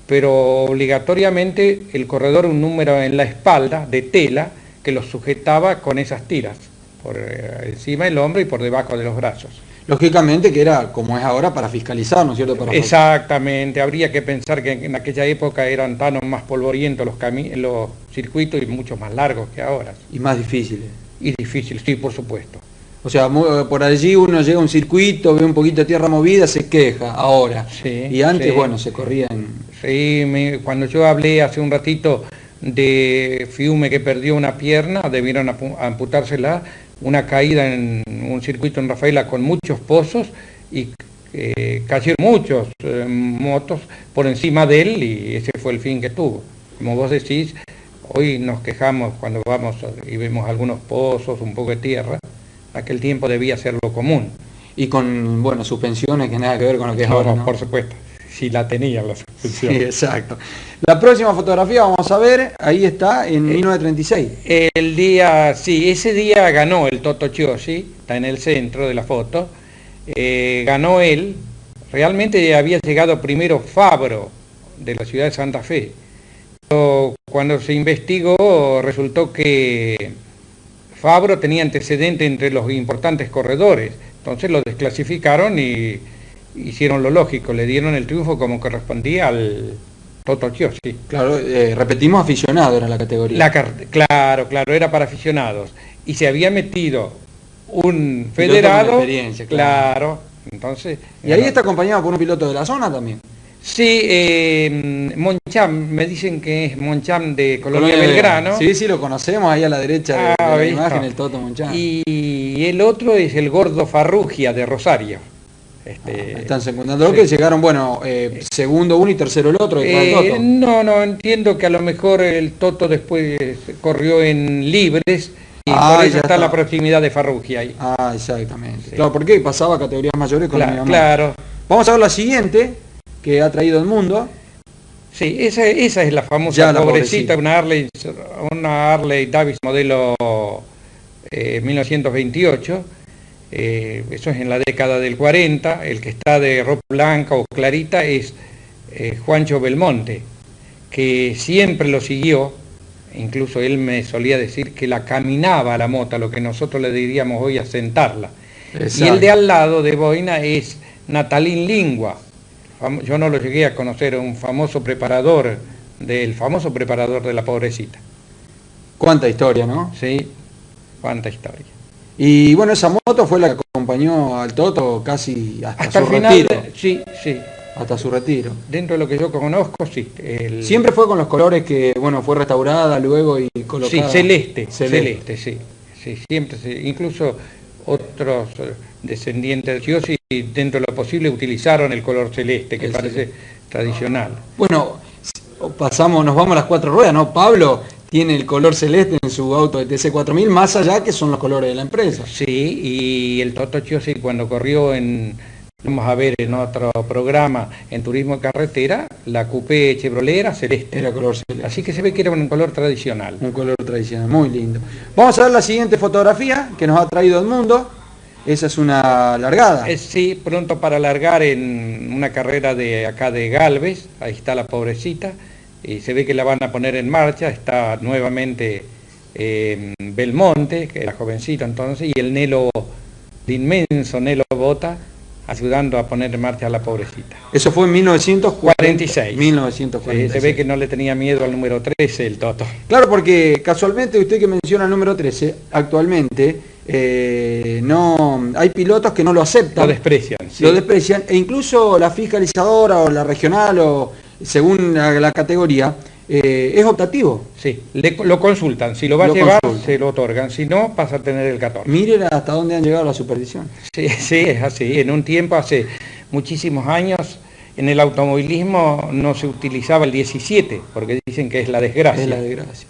pero obligatoriamente el corredor un número en la espalda de tela que los sujetaba con esas tiras, por encima del hombro y por debajo de los brazos. Lógicamente que era, como es ahora, para fiscalizar, ¿no es cierto? Exactamente, habría que pensar que en aquella época eran tan más polvorientos los circuitos y mucho más largos que ahora. Y más difíciles. Y difíciles, sí, por supuesto. O sea, por allí uno llega a un circuito, ve un poquito de tierra movida, se queja, ahora. Sí, y antes, sí. Bueno, se corrían. Sí, cuando yo hablé hace un ratito de Fiume que perdió una pierna, debieron amputársela, una caída en un circuito en Rafaela con muchos pozos y cayeron muchos motos por encima de él, y ese fue el fin que tuvo. Como vos decís, hoy nos quejamos cuando vamos y vemos algunos pozos, un poco de tierra. Aquel tiempo debía ser lo común. Y con, bueno, suspensiones que nada que ver con lo que es ahora, ¿no? Por supuesto, si la tenían la suspensión. Sí, exacto. La próxima fotografía vamos a ver, ahí está, en 1936. Ese día ganó el Toto Chiosi, está en el centro de la foto, ganó él, realmente había llegado primero Fabro, de la ciudad de Santa Fe. Pero cuando se investigó, resultó que Fabro tenía antecedente entre los importantes corredores, entonces lo desclasificaron y hicieron lo lógico, le dieron el triunfo como correspondía al Toto Chiosi. Claro, repetimos, aficionado era la categoría. Claro, era para aficionados. Y se había metido un federado. Experiencia, claro. Entonces. Y ahí está acompañado por un piloto de la zona también. Sí, Moncham, me dicen que es Moncham de Colonia Belgrano. Sí, lo conocemos ahí a la derecha de la imagen, el Toto Moncham. Y el otro es el Gordo Farrugia de Rosario. Están secundando lo que llegaron, bueno, segundo uno y tercero el otro. No, entiendo que a lo mejor el Toto después corrió en libres y por eso está la proximidad de Farrugia ahí. Exactamente. Sí. Claro, porque pasaba a categorías mayores con mi mamá. Claro. Vamos a ver la siguiente que ha traído el mundo. Sí, esa es la famosa pobrecita, una Harley Davidson modelo 1928. Eso es en la década del 40, el que está de ropa blanca o clarita es Juancho Belmonte, que siempre lo siguió, incluso él me solía decir que la caminaba a la mota, lo que nosotros le diríamos hoy a sentarla. Exacto. Y el de al lado de Boina es Natalín Lingua, yo no lo llegué a conocer, un famoso preparador de la pobrecita. Cuánta historia, ¿no? Sí, cuánta historia. Y bueno, esa moto fue la que acompañó al Toto casi hasta su final, retiro. Sí. Hasta su retiro. Dentro de lo que yo conozco, sí. Siempre fue con los colores que, bueno, fue restaurada luego y colocada. Sí, celeste, sí. Siempre, incluso otros descendientes de Chiosi, dentro de lo posible, utilizaron el color celeste, que parece tradicional. Bueno, nos vamos a las 4 ruedas, ¿no? Pablo tiene el color celeste en su auto de TC4000, más allá que son los colores de la empresa. Sí, y el Toto Chiosi cuando corrió vamos a ver en otro programa, en turismo de carretera, la coupé Chevrolet era celeste. Era color celeste. Así que se ve que era un color tradicional. Un color tradicional, muy lindo. Vamos a ver la siguiente fotografía que nos ha traído el mundo. Esa es una largada. Sí, pronto para largar en una carrera de acá de Galvez, ahí está la pobrecita. Y se ve que la van a poner en marcha, está nuevamente Belmonte, que era jovencito entonces, y el inmenso Nelo Bota, ayudando a poner en marcha a la pobrecita. Eso fue en 1946. 1946. Sí, se ve que no le tenía miedo al número 13 el Toto. Claro, porque casualmente usted que menciona el número 13, actualmente no hay pilotos que no lo aceptan. Lo desprecian. Sí. Lo desprecian, e incluso la fiscalizadora o la regional o según la categoría, es optativo. Sí, lo consultan, si lo va a llevar, se lo otorgan, si no, pasa a tener el 14. Miren hasta dónde han llegado las supersticiones. Sí, es así. En un tiempo, hace muchísimos años, en el automovilismo no se utilizaba el 17, porque dicen que es la desgracia. Es la desgracia.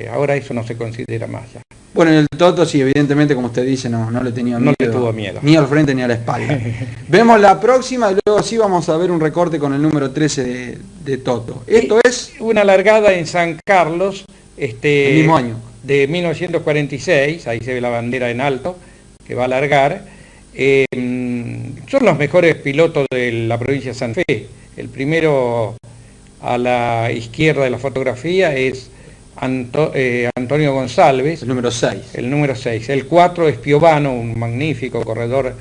Ahora eso no se considera más ya. Bueno, en el Toto sí, evidentemente, como usted dice, no le tenía miedo. No le tuvo miedo. Ni al frente ni a la espalda. Vemos la próxima y luego sí vamos a ver un recorte con el número 13 de Toto. Esto es una largada en San Carlos, el mismo año. De 1946, ahí se ve la bandera en alto, que va a largar. Son los mejores pilotos de la provincia de Santa Fe. El primero a la izquierda de la fotografía es Antonio González, el número 6. El número 6. El 4 es Piovano, un magnífico corredor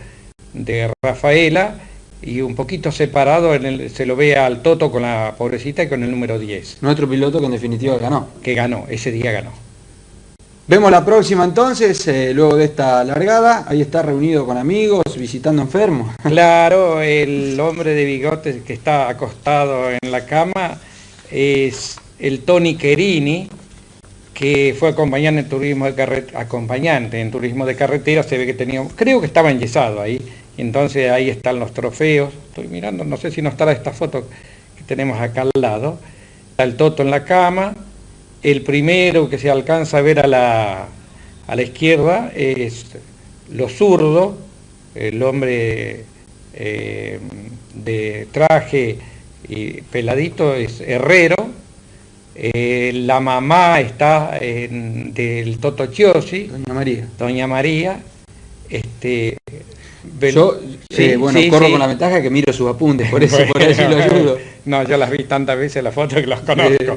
de Rafaela, y un poquito separado se lo ve al Toto con la pobrecita y con el número 10. Nuestro piloto que en definitiva ganó. Que ganó, ese día ganó. Vemos la próxima entonces, luego de esta largada, ahí está reunido con amigos, visitando enfermos. Claro, el hombre de bigotes que está acostado en la cama es el Tony Querini, que fue acompañante en turismo de carretera, se ve que creo que estaba enyesado ahí, entonces ahí están los trofeos, estoy mirando, no sé si no estará esta foto que tenemos acá al lado, está el Toto en la cama, el primero que se alcanza a ver a la izquierda es lo zurdo, el hombre de traje y peladito es Herrero. La mamá está del Toto Chiosi, Doña María. Yo corro con la ventaja que miro sus apuntes, por eso lo ayudo. No, yo las vi tantas veces las fotos que los conozco,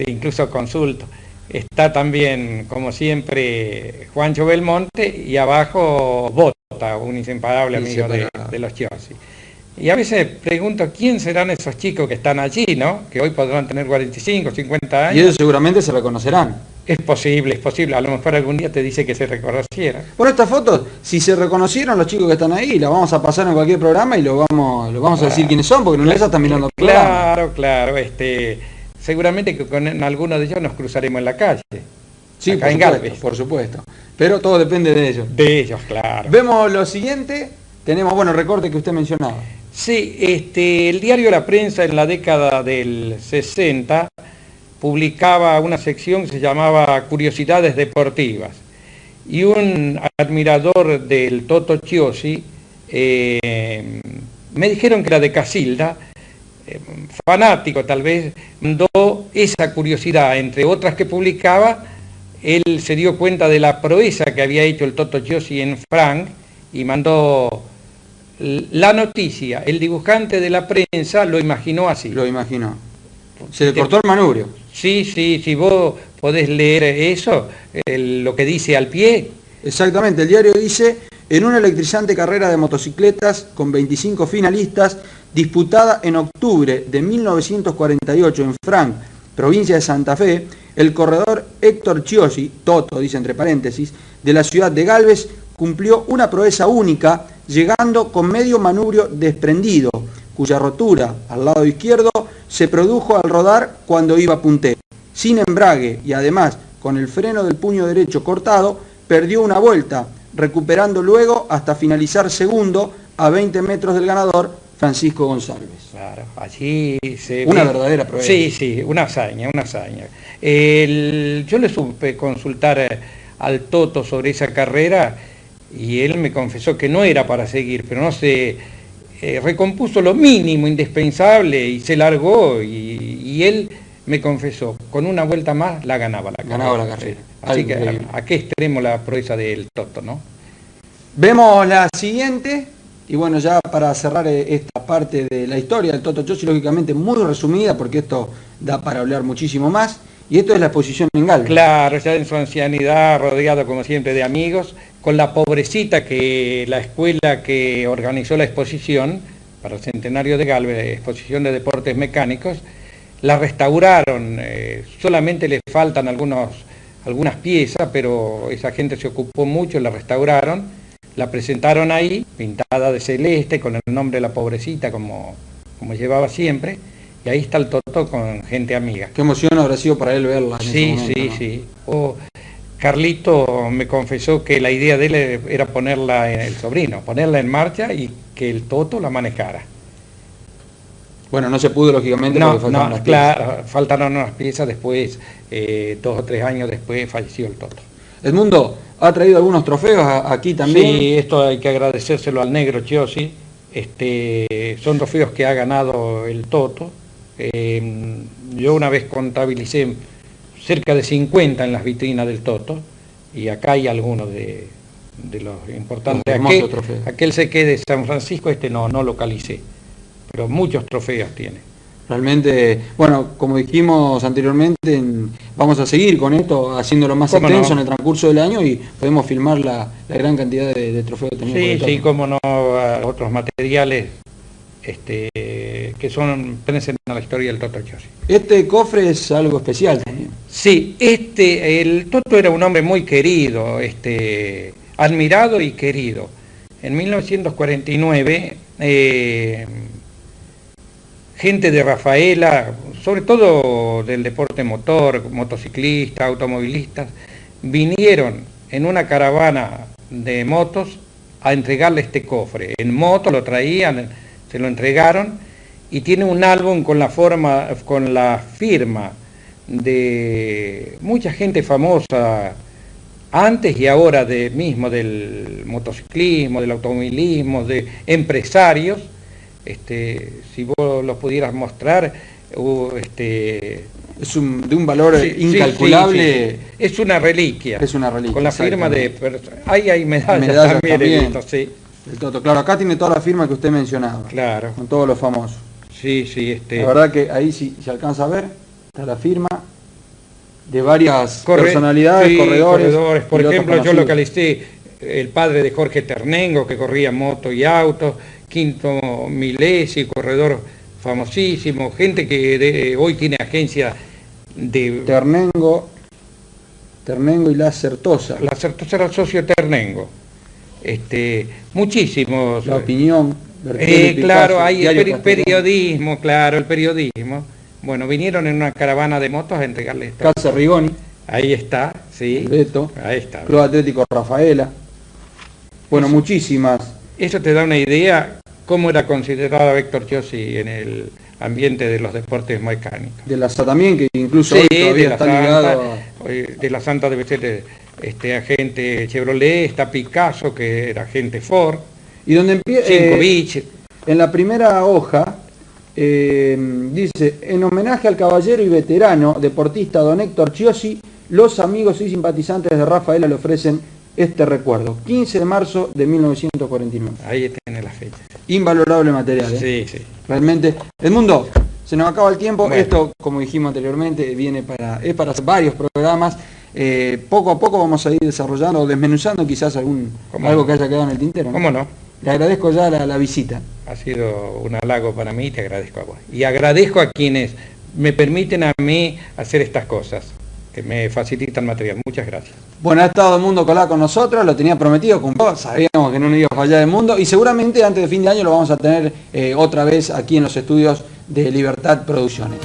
incluso consulto. Está también, como siempre, Juancho Belmonte y abajo Bota, un inseparable amigo de los Chiosi. Y a veces pregunto quién serán esos chicos que están allí, ¿no? Que hoy podrán tener 45, 50 años. Y ellos seguramente se reconocerán. Es posible. A lo mejor algún día te dice que se reconocieran. Por estas fotos, si se reconocieron los chicos que están ahí, la vamos a pasar en cualquier programa y lo vamos a decir quiénes son, porque no les están mirando el programa. Claro. Seguramente que con alguno de ellos nos cruzaremos en la calle. Sí, por supuesto. Pero todo depende de ellos. De ellos, claro. Vemos lo siguiente. tenemos, bueno, recorte que usted mencionaba. Sí, el diario La Prensa en la década del 60 publicaba una sección que se llamaba Curiosidades Deportivas. Y un admirador del Toto Chiosi, me dijeron que era de Casilda, fanático tal vez, mandó esa curiosidad, entre otras que publicaba. Él se dio cuenta de la proeza que había hecho el Toto Chiosi en Frank y mandó la noticia. El dibujante de La Prensa lo imaginó así. Lo imaginó. Se le cortó el manubrio. Sí, si vos podés leer eso, lo que dice al pie. Exactamente, el diario dice: en una electrizante carrera de motocicletas con 25 finalistas, disputada en octubre de 1948 en Frank, provincia de Santa Fe, el corredor Héctor Chiosi, Toto, dice entre paréntesis, de la ciudad de Galvez, cumplió una proeza única, llegando con medio manubrio desprendido, cuya rotura al lado izquierdo se produjo al rodar cuando iba puntero. Sin embrague y además con el freno del puño derecho cortado, perdió una vuelta, recuperando luego hasta finalizar segundo a 20 metros del ganador, Francisco González. Claro, allí se una ve, verdadera prueba. Sí, una hazaña. Yo le supe consultar al Toto sobre esa carrera y él me confesó que no era para seguir, pero no se recompuso lo mínimo indispensable y se largó y él me confesó, con una vuelta más la ganaba la carrera. Ganaba la carrera. Así que a qué extremo la proeza del Toto, ¿no? Vemos la siguiente, y bueno, ya para cerrar esta parte de la historia del Toto Chiosi, lógicamente muy resumida, porque esto da para hablar muchísimo más, y esto es la exposición en Galvez. Claro, ya en su ancianidad, rodeado como siempre de amigos, con la pobrecita que la escuela que organizó la exposición, para el centenario de Galvez, exposición de deportes mecánicos, la restauraron, solamente le faltan algunas piezas, pero esa gente se ocupó mucho, la restauraron, la presentaron ahí, pintada de celeste, con el nombre de la pobrecita, como llevaba siempre, y ahí está el Toto con gente amiga. Qué emoción habrá sido para él verla en ese momento, ¿no? Sí. Carlito me confesó que la idea de él era ponerla en marcha y que el Toto la manejara. Bueno, no se pudo, lógicamente, porque faltaron las piezas. Claro, faltaron unas piezas después, 2 o 3 años después falleció el Toto. Edmundo, ha traído algunos trofeos aquí también. Sí, esto hay que agradecérselo al negro Chiosi. Son trofeos que ha ganado el Toto. Yo una vez contabilicé cerca de 50 en las vitrinas del Toto, y acá hay algunos de los importantes. Aquel se quede de San Francisco, no localicé, pero muchos trofeos tiene. Realmente, bueno, como dijimos anteriormente, vamos a seguir con esto, haciéndolo más extenso en el transcurso del año, y podemos filmar la gran cantidad de trofeos que tenemos. Sí, cómo no, otros materiales que pertenecen a la historia del Toto Chiosi. Este cofre es algo especial también. Sí, el Toto era un hombre muy querido, admirado y querido. En 1949, gente de Rafaela, sobre todo del deporte motor, motociclistas, automovilistas, vinieron en una caravana de motos a entregarle este cofre. En moto lo traían, se lo entregaron, y tiene un álbum con la firma de mucha gente famosa antes y ahora mismo del motociclismo, del automovilismo, de empresarios. Si vos los pudieras mostrar, es de un valor incalculable. Sí. Es una reliquia. Es una reliquia. Con la firma de... Hay medallas también. Sí. El Toto, claro, acá tiene toda la firma que usted mencionaba. Claro. Con todos los famosos. Sí. La verdad que ahí sí se alcanza a ver, está la firma de varias personalidades, corredores. Por ejemplo, yo localicé el padre de Jorge Ternengo, que corría moto y auto, Quinto Milesi, corredor famosísimo, gente que hoy tiene agencia de... Ternengo y La Certosa. La Certosa era el socio Ternengo. Muchísimos. La Opinión. Claro, hay el periodismo, el periodismo. Bueno, vinieron en una caravana de motos a entregarle esto. Casa Rigoni. Ahí está, sí. Beto. Ahí está. Club Atlético Rafaela. Bueno, muchísimas. Eso te da una idea cómo era considerado Héctor Chiosi en el ambiente de los deportes mecánicos. De la SA también, que incluso Sí, hoy todavía de está la ligado Santa, de la Santa debe ser agente Chevrolet, está Picasso, que era agente Ford, y donde empieza Cinkovich. en la primera hoja dice: en homenaje al caballero y veterano deportista don Héctor Chiosi, los amigos y simpatizantes de Rafaela le ofrecen este recuerdo, 15 de marzo de 1949. Ahí tiene la fecha. Invalorable material, ¿eh? Sí, sí. Realmente. Edmundo, se nos acaba el tiempo. Bueno. Esto, como dijimos anteriormente, es para varios programas. Poco a poco vamos a ir desarrollando o desmenuzando quizás algo que haya quedado en el tintero, ¿no? ¿Cómo no? Le agradezco ya la visita. Ha sido un halago para mí, te agradezco a vos. Y agradezco a quienes me permiten a mí hacer estas cosas, que me facilitan material. Muchas gracias. Bueno, ha estado Edmundo Colá con nosotros, lo tenía prometido, cumplió, sabíamos que no nos iba a fallar el mundo y seguramente antes de fin de año lo vamos a tener otra vez aquí en los estudios de Libertad Producciones.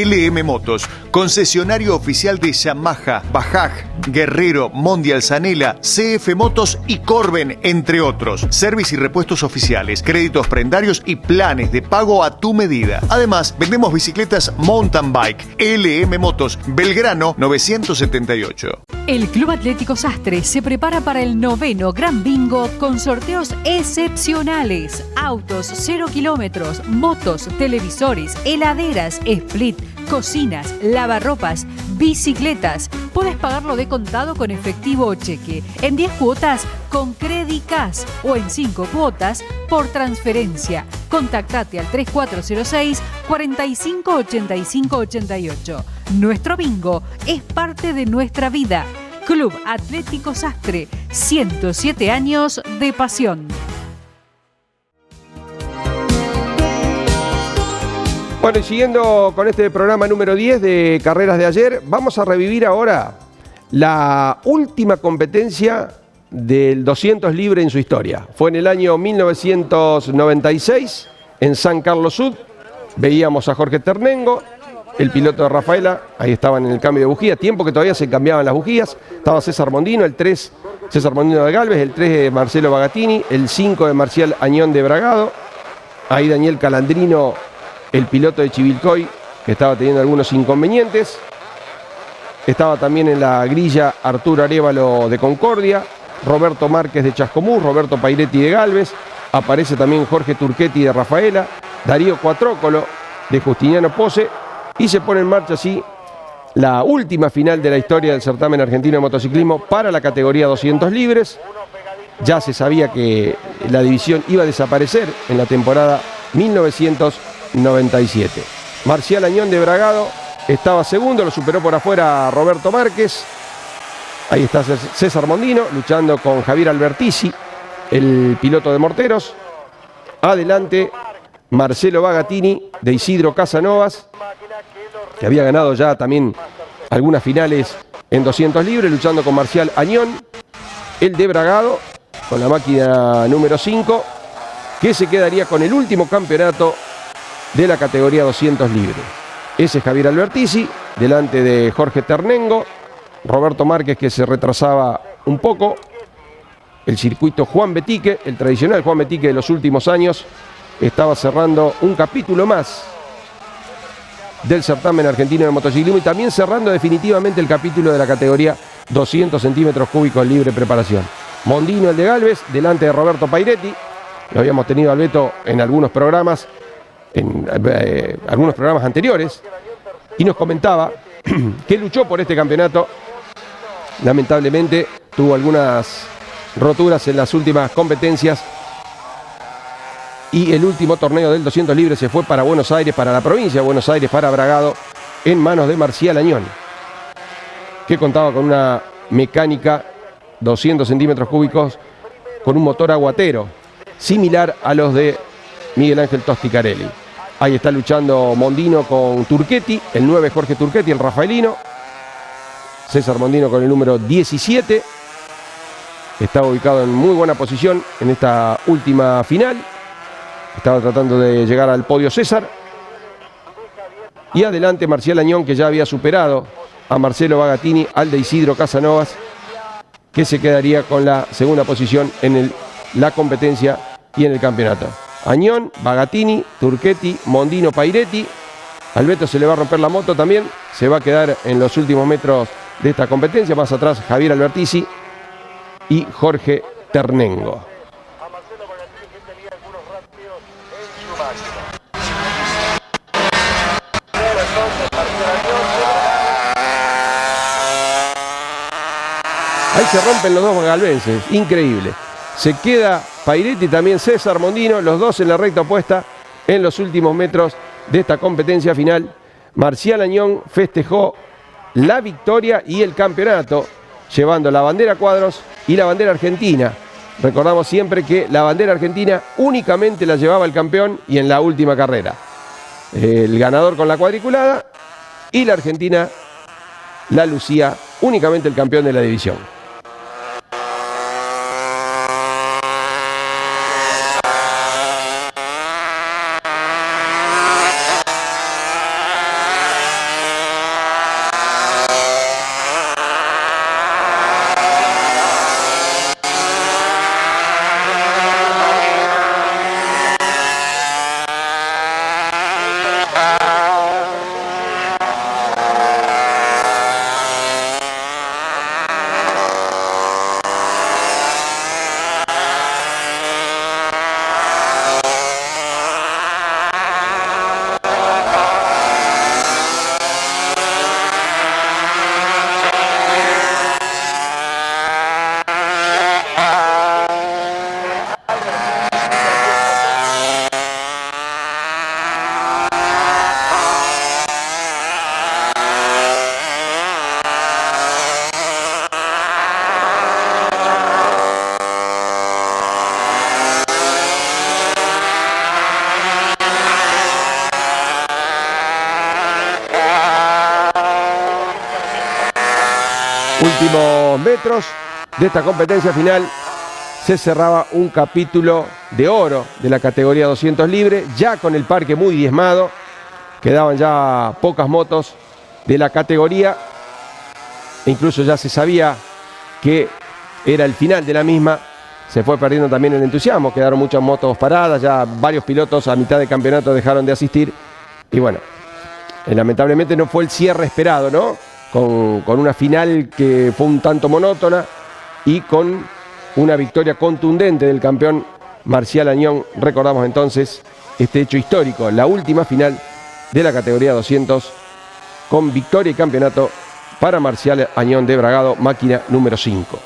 LM Motos, concesionario oficial de Yamaha, Bajaj, Guerrero, Mondial Zanela, CF Motos y Corben, entre otros. Service y repuestos oficiales, créditos prendarios y planes de pago a tu medida. Además, vendemos bicicletas mountain bike. LM Motos, Belgrano 978. El Club Atlético Sastre se prepara para el 9º Gran Bingo con sorteos excepcionales. Autos 0 kilómetros, motos, televisores, heladeras, split, cocinas, lavarropas, bicicletas. Puedes pagarlo de contado con efectivo o cheque, en 10 cuotas con Credicas o en 5 cuotas por transferencia. Contactate al 3406 45 85 88. Nuestro bingo es parte de nuestra vida. Club Atlético Sastre, 107 años de pasión. Bueno, y siguiendo con este programa número 10 de Carreras de Ayer, vamos a revivir ahora la última competencia del 200 libre en su historia. Fue en el año 1996 en San Carlos Sud. Veíamos a Jorge Ternengo, el piloto de Rafaela, ahí estaban en el cambio de bujía, tiempo que todavía se cambiaban las bujías. Estaba César Mondino, el 3 César Mondino de Galvez, el 3 de Marcelo Bagatini, el 5 de Marcial Añón de Bragado. Ahí Daniel Calandrino, el piloto de Chivilcoy, que estaba teniendo algunos inconvenientes. Estaba también en la grilla Arturo Arévalo de Concordia, Roberto Márquez de Chascomús, Roberto Pairetti de Galvez. Aparece también Jorge Turchetti de Rafaela, Darío Cuatrócolo de Justiniano Pose. Y se pone en marcha así la última final de la historia del certamen argentino de motociclismo para la categoría 200 libres. Ya se sabía que la división iba a desaparecer en la temporada 1997. Marcial Añón de Bragado estaba segundo, lo superó por afuera Roberto Márquez. Ahí está César Mondino luchando con Javier Albertisi, el piloto de Morteros. Adelante Marcelo Bagatini de Isidro Casanovas, que había ganado ya también algunas finales en 200 libres, luchando con Marcial Añón, el de Bragado, con la máquina número 5, que se quedaría con el último campeonato de la categoría 200 libres. Ese es Javier Albertisi, delante de Jorge Ternengo, Roberto Márquez, que se retrasaba un poco, el circuito Juan Betique, el tradicional Juan Betique de los últimos años, estaba cerrando un capítulo más del certamen argentino de motociclismo y también cerrando definitivamente el capítulo de la categoría 200 centímetros cúbicos libre preparación. Mondino, el de Galvez, delante de Roberto Pairetti. Lo habíamos tenido al Beto en algunos programas, algunos programas anteriores, y nos comentaba que luchó por este campeonato. Lamentablemente tuvo algunas roturas en las últimas competencias y el último torneo del 200 libres se fue para Buenos Aires, para la provincia de Buenos Aires, para Bragado, en manos de Marcial Añón, que contaba con una mecánica 200 centímetros cúbicos con un motor aguatero, similar a los de Miguel Ángel Tosticarelli. Ahí está luchando Mondino con Turchetti, el 9 Jorge Turchetti, el rafaelino. César Mondino con el número 17. Estaba ubicado en muy buena posición en esta última final. Estaba tratando de llegar al podio César. Y adelante Marcial Añón, que ya había superado a Marcelo Bagatini, al de Isidro Casanovas. que se quedaría con la segunda posición en la competencia y en el campeonato. Añón, Bagatini, Turchetti, Mondino, Pairetti. Al Beto se le va a romper la moto también, se va a quedar en los últimos metros de esta competencia. Más atrás Javier Albertisi y Jorge Ternengo. Ahí se rompen los dos galvenses, increíble. Se queda Pairetti, también César Mondino, los dos en la recta opuesta en los últimos metros de esta competencia final. Marcial Añón festejó la victoria y el campeonato, llevando la bandera cuadros y la bandera argentina. Recordamos siempre que la bandera argentina únicamente la llevaba el campeón y en la última carrera. El ganador con la cuadriculada y la argentina la lucía únicamente el campeón de la división. Últimos metros de esta competencia final se cerraba un capítulo de oro de la categoría 200 libre, ya con el parque muy diezmado, quedaban ya pocas motos de la categoría, e incluso ya se sabía que era el final de la misma, se fue perdiendo también el entusiasmo, quedaron muchas motos paradas, ya varios pilotos a mitad de campeonato dejaron de asistir, y bueno, lamentablemente no fue el cierre esperado, ¿no? Con una final que fue un tanto monótona y con una victoria contundente del campeón Marcial Añón. Recordamos entonces este hecho histórico, la última final de la categoría 200 con victoria y campeonato para Marcial Añón de Bragado, máquina número 5.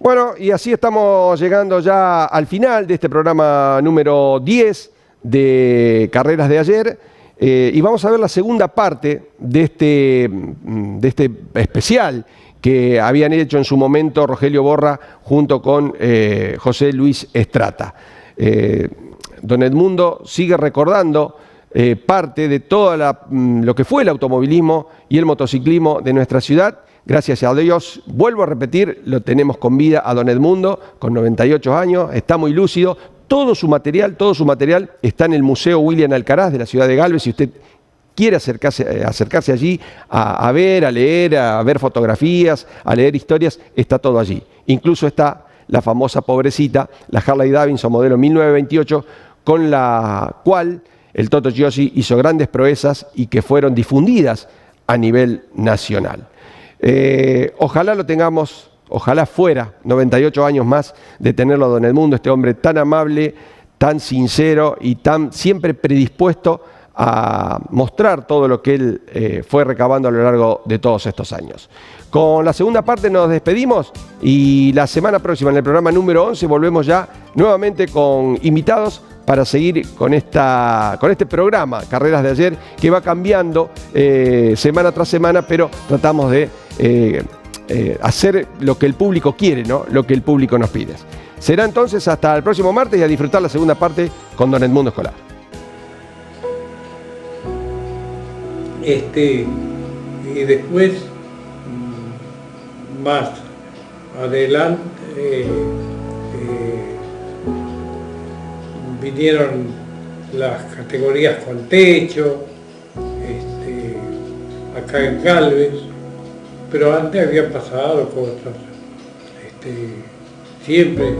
Bueno, y así estamos llegando ya al final de este programa número 10 de Carreras de Ayer. Y vamos a ver la segunda parte de este especial que habían hecho en su momento Rogelio Borra junto con José Luis Estrata. Don Edmundo sigue recordando parte de todo lo que fue el automovilismo y el motociclismo de nuestra ciudad. Gracias a Dios, vuelvo a repetir, lo tenemos con vida a don Edmundo, con 98 años, está muy lúcido. Todo su material está en el Museo William Alcaraz de la ciudad de Galvez. Si usted quiere acercarse allí a ver, a leer, a ver fotografías, a leer historias, está todo allí. Incluso está la famosa pobrecita, la Harley Davidson modelo 1928, con la cual el Toto Giosi hizo grandes proezas y que fueron difundidas a nivel nacional. Ojalá lo tengamos, ojalá fuera 98 años más de tenerlo a don Edmundo, este hombre tan amable, tan sincero y tan siempre predispuesto a mostrar todo lo que él fue recabando a lo largo de todos estos años. Con la segunda parte nos despedimos y la semana próxima, en el programa número 11, volvemos ya nuevamente con invitados para seguir con este programa, Carreras de Ayer, que va cambiando semana tras semana, pero tratamos de hacer lo que el público quiere, ¿no? Lo que el público nos pide. Será entonces hasta el próximo martes y a disfrutar la segunda parte con Don Edmundo Escolar. Y después, más adelante, vinieron las categorías con techo, acá en Galvez, pero antes había pasado cosas. Siempre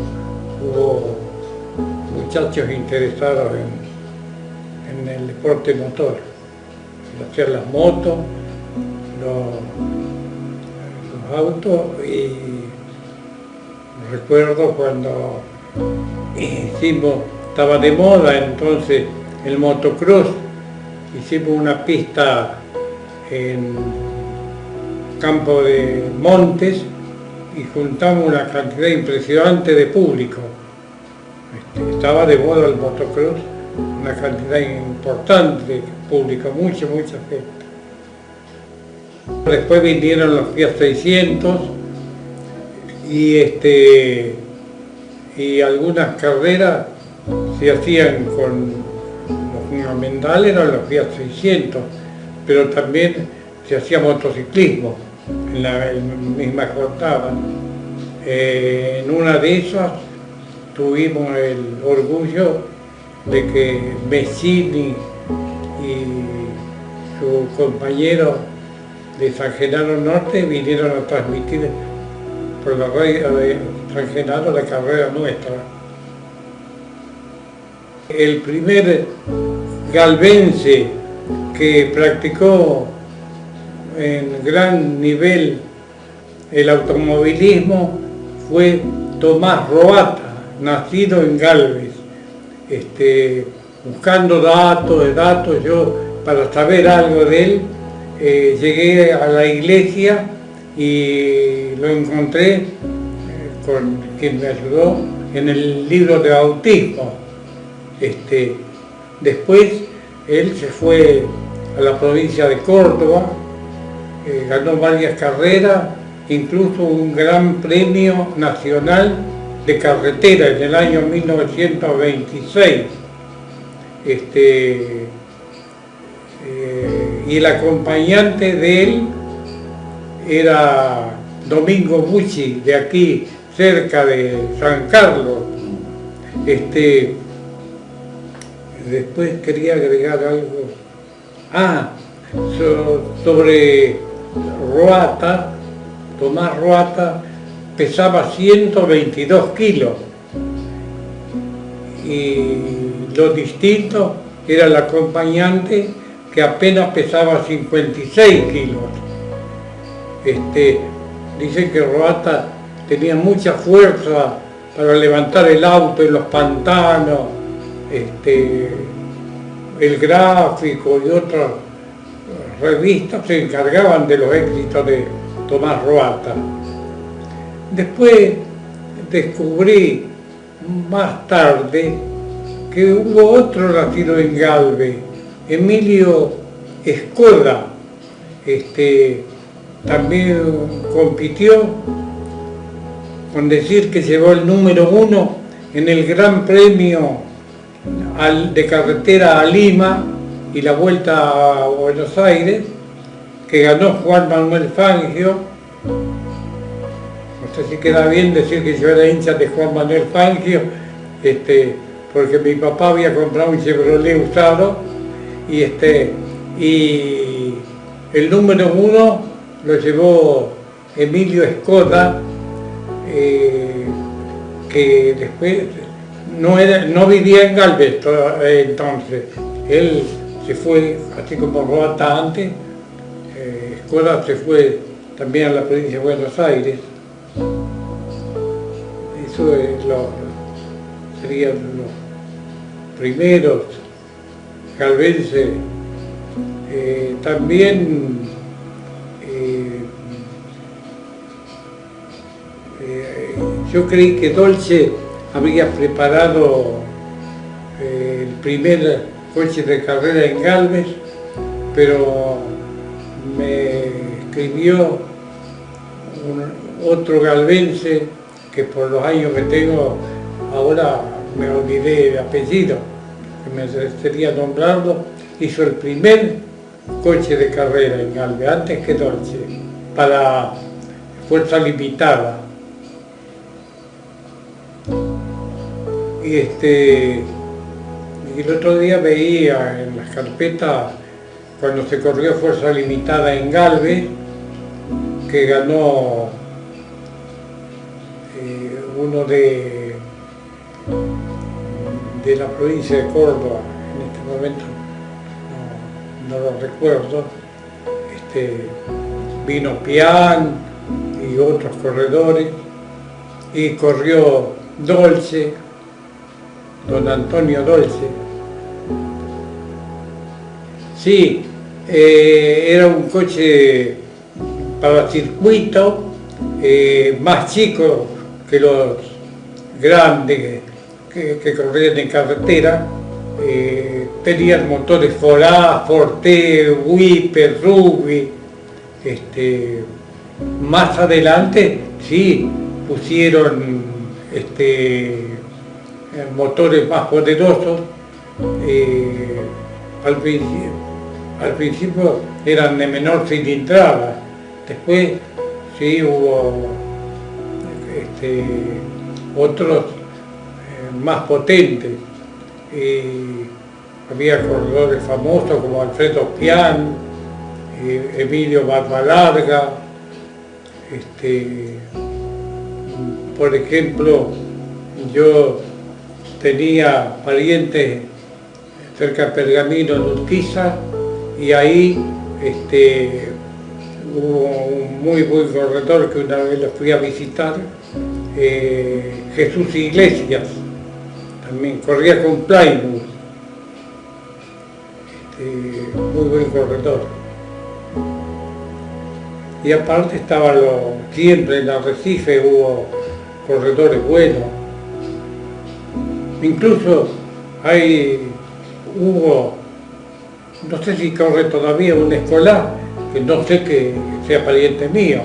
hubo muchachos interesados en el deporte motor, hacer las motos, los autos, y recuerdo cuando estaba de moda entonces el motocross, hicimos una pista en Campo de Montes y juntamos una cantidad impresionante de público. Estaba de moda el motocross, una cantidad importante de público, mucha gente. Después vinieron los Fiat 600 y algunas carreras se hacían con los fundamentales, eran los Fiat 600, pero también se hacía motociclismo en la misma jornada. En una de esas tuvimos el orgullo de que Messini y su compañero de San Genaro Norte vinieron a transmitir por la radio de San Genaro la carrera nuestra. El primer galvense que practicó en gran nivel el automovilismo fue Tomás Roata, nacido en Galvez. Buscando datos, yo para saber algo de él, llegué a la iglesia y lo encontré con quien me ayudó en el libro de bautismo. Después él se fue a la provincia de Córdoba, ganó varias carreras, incluso un gran premio nacional de carretera en el año 1926. Y el acompañante de él era Domingo Bucci, de aquí cerca de San Carlos. Después quería agregar algo. Sobre Roata, Tomás Roata pesaba 122 kilos y lo distinto era el acompañante, que apenas pesaba 56 kilos. Dicen que Roata tenía mucha fuerza para levantar el auto en los pantanos. El Gráfico y otras revistas se encargaban de los éxitos de Tomás Roata. Después descubrí más tarde que hubo otro nacido en Galvez, Emilio Escoda. También compitió, con decir que llevó el número 1 en el Gran Premio de carretera a Lima y la Vuelta a Buenos Aires, que ganó Juan Manuel Fangio. No sé si queda bien decir que yo era hincha de Juan Manuel Fangio, porque mi papá había comprado un Chevrolet usado y el número 1 lo llevó Emilio Escoda, que después no vivía en Galvez entonces. Él se fue, así como Roata antes, Escoda se fue también a la provincia de Buenos Aires. Eso serían los primeros galvenses. También yo creí que Dolce habría preparado primer coche de carrera en Galvez, pero me escribió otro galvense que por los años que tengo ahora me olvidé de apellido, que me sería nombrarlo, hizo el primer coche de carrera en Galvez, antes que Dolce, para fuerza limitada. Y el otro día veía en las carpetas, cuando se corrió fuerza limitada en Galvez, que ganó uno de la provincia de Córdoba, en este momento no lo recuerdo, vino Pian y otros corredores, y corrió Dolce, don Antonio Dolce. Sí, era un coche para circuito, más chico que los grandes que corrían en carretera. Tenían motores Forá, Forte, Whipper, Ruby. Más adelante sí pusieron motores más poderosos. Al principio eran de menor cilindrada, después sí hubo otros más potentes. Había corredores famosos como Alfredo Pian, Emilio Barbalarga. Por ejemplo, yo tenía parientes cerca de Pergamino, en Urquiza, y ahí hubo un muy buen corredor que una vez lo fui a visitar, Jesús Iglesias, también corría con Plymouth, muy buen corredor. Y aparte siempre en Arrecife hubo corredores buenos. Incluso hubo, no sé si corre todavía, un escolar, que no sé que sea pariente mío,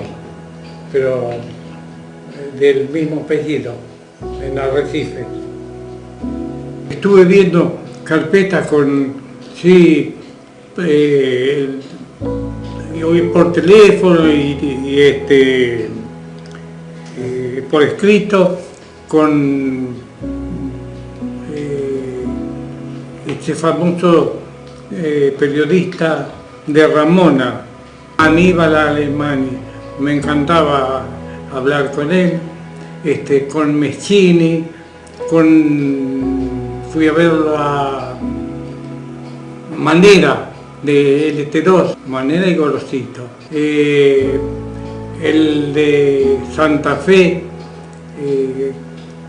pero del mismo apellido, en Arrecife. Estuve viendo carpetas con, sí, por teléfono y por escrito, con este famoso periodista de Ramona, Aníbal Alemani. Me encantaba hablar con él, con Meschini, fui a verlo a Manera de LT2, Manera y Gorosito. El de Santa Fe,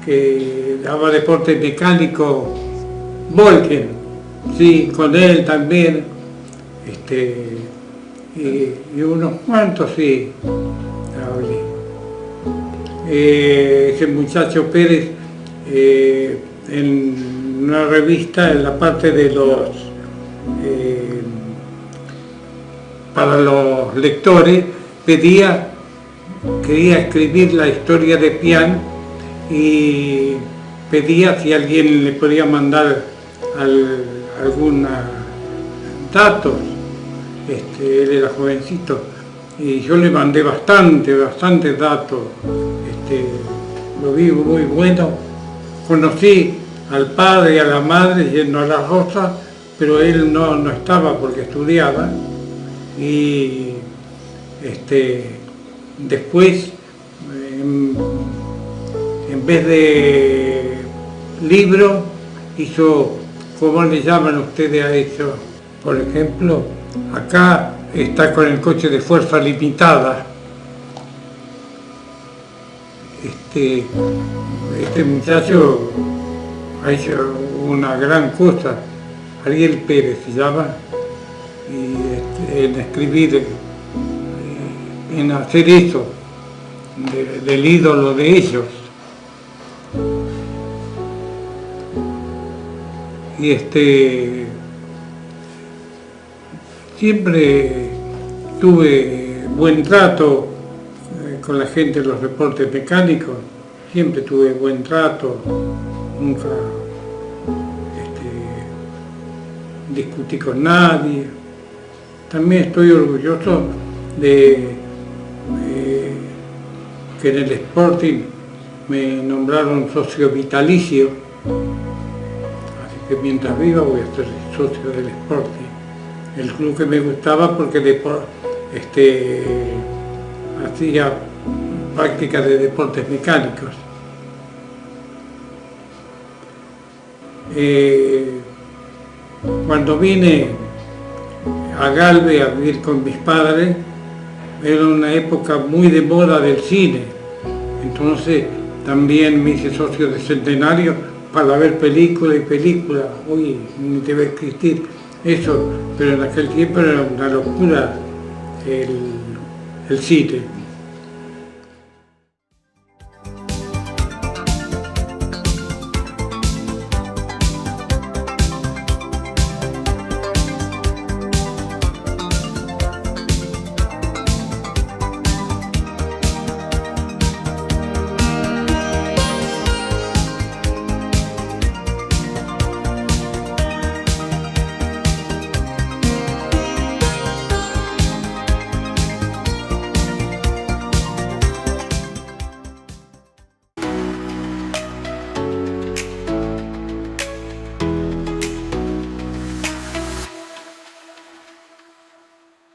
que daba deporte mecánico, Volken, sí, con él también, y unos cuantos, sí, hablé. Ese muchacho Pérez, en una revista, en la parte de para los lectores, quería escribir la historia de Pian y pedía si alguien le podía mandar algunos datos. Él era jovencito y yo le mandé bastantes datos. Lo vi muy bueno. Conocí al padre y a la madre yendo a La Rosa, pero él no estaba porque estudiaba. Y después, en vez de libro, hizo, ¿cómo le llaman ustedes a eso? Por ejemplo, acá está con el coche de fuerza limitada. Este muchacho ha hecho una gran cosa, Ariel Pérez se llama, y en escribir, en hacer eso, del ídolo de ellos. y siempre tuve buen trato con la gente de los deportes mecánicos, siempre tuve buen trato, nunca discutí con nadie. También estoy orgulloso de que en el Sporting me nombraron socio vitalicio, así que mientras viva voy a ser socio del Sporting, el club que me gustaba porque hacía práctica de deportes mecánicos. Cuando vine a Galve a vivir con mis padres, era una época muy de moda del cine, entonces también me hice socio de Centenario para ver película y película. Hoy ni debe existir eso, pero en aquel tiempo era una locura el cine.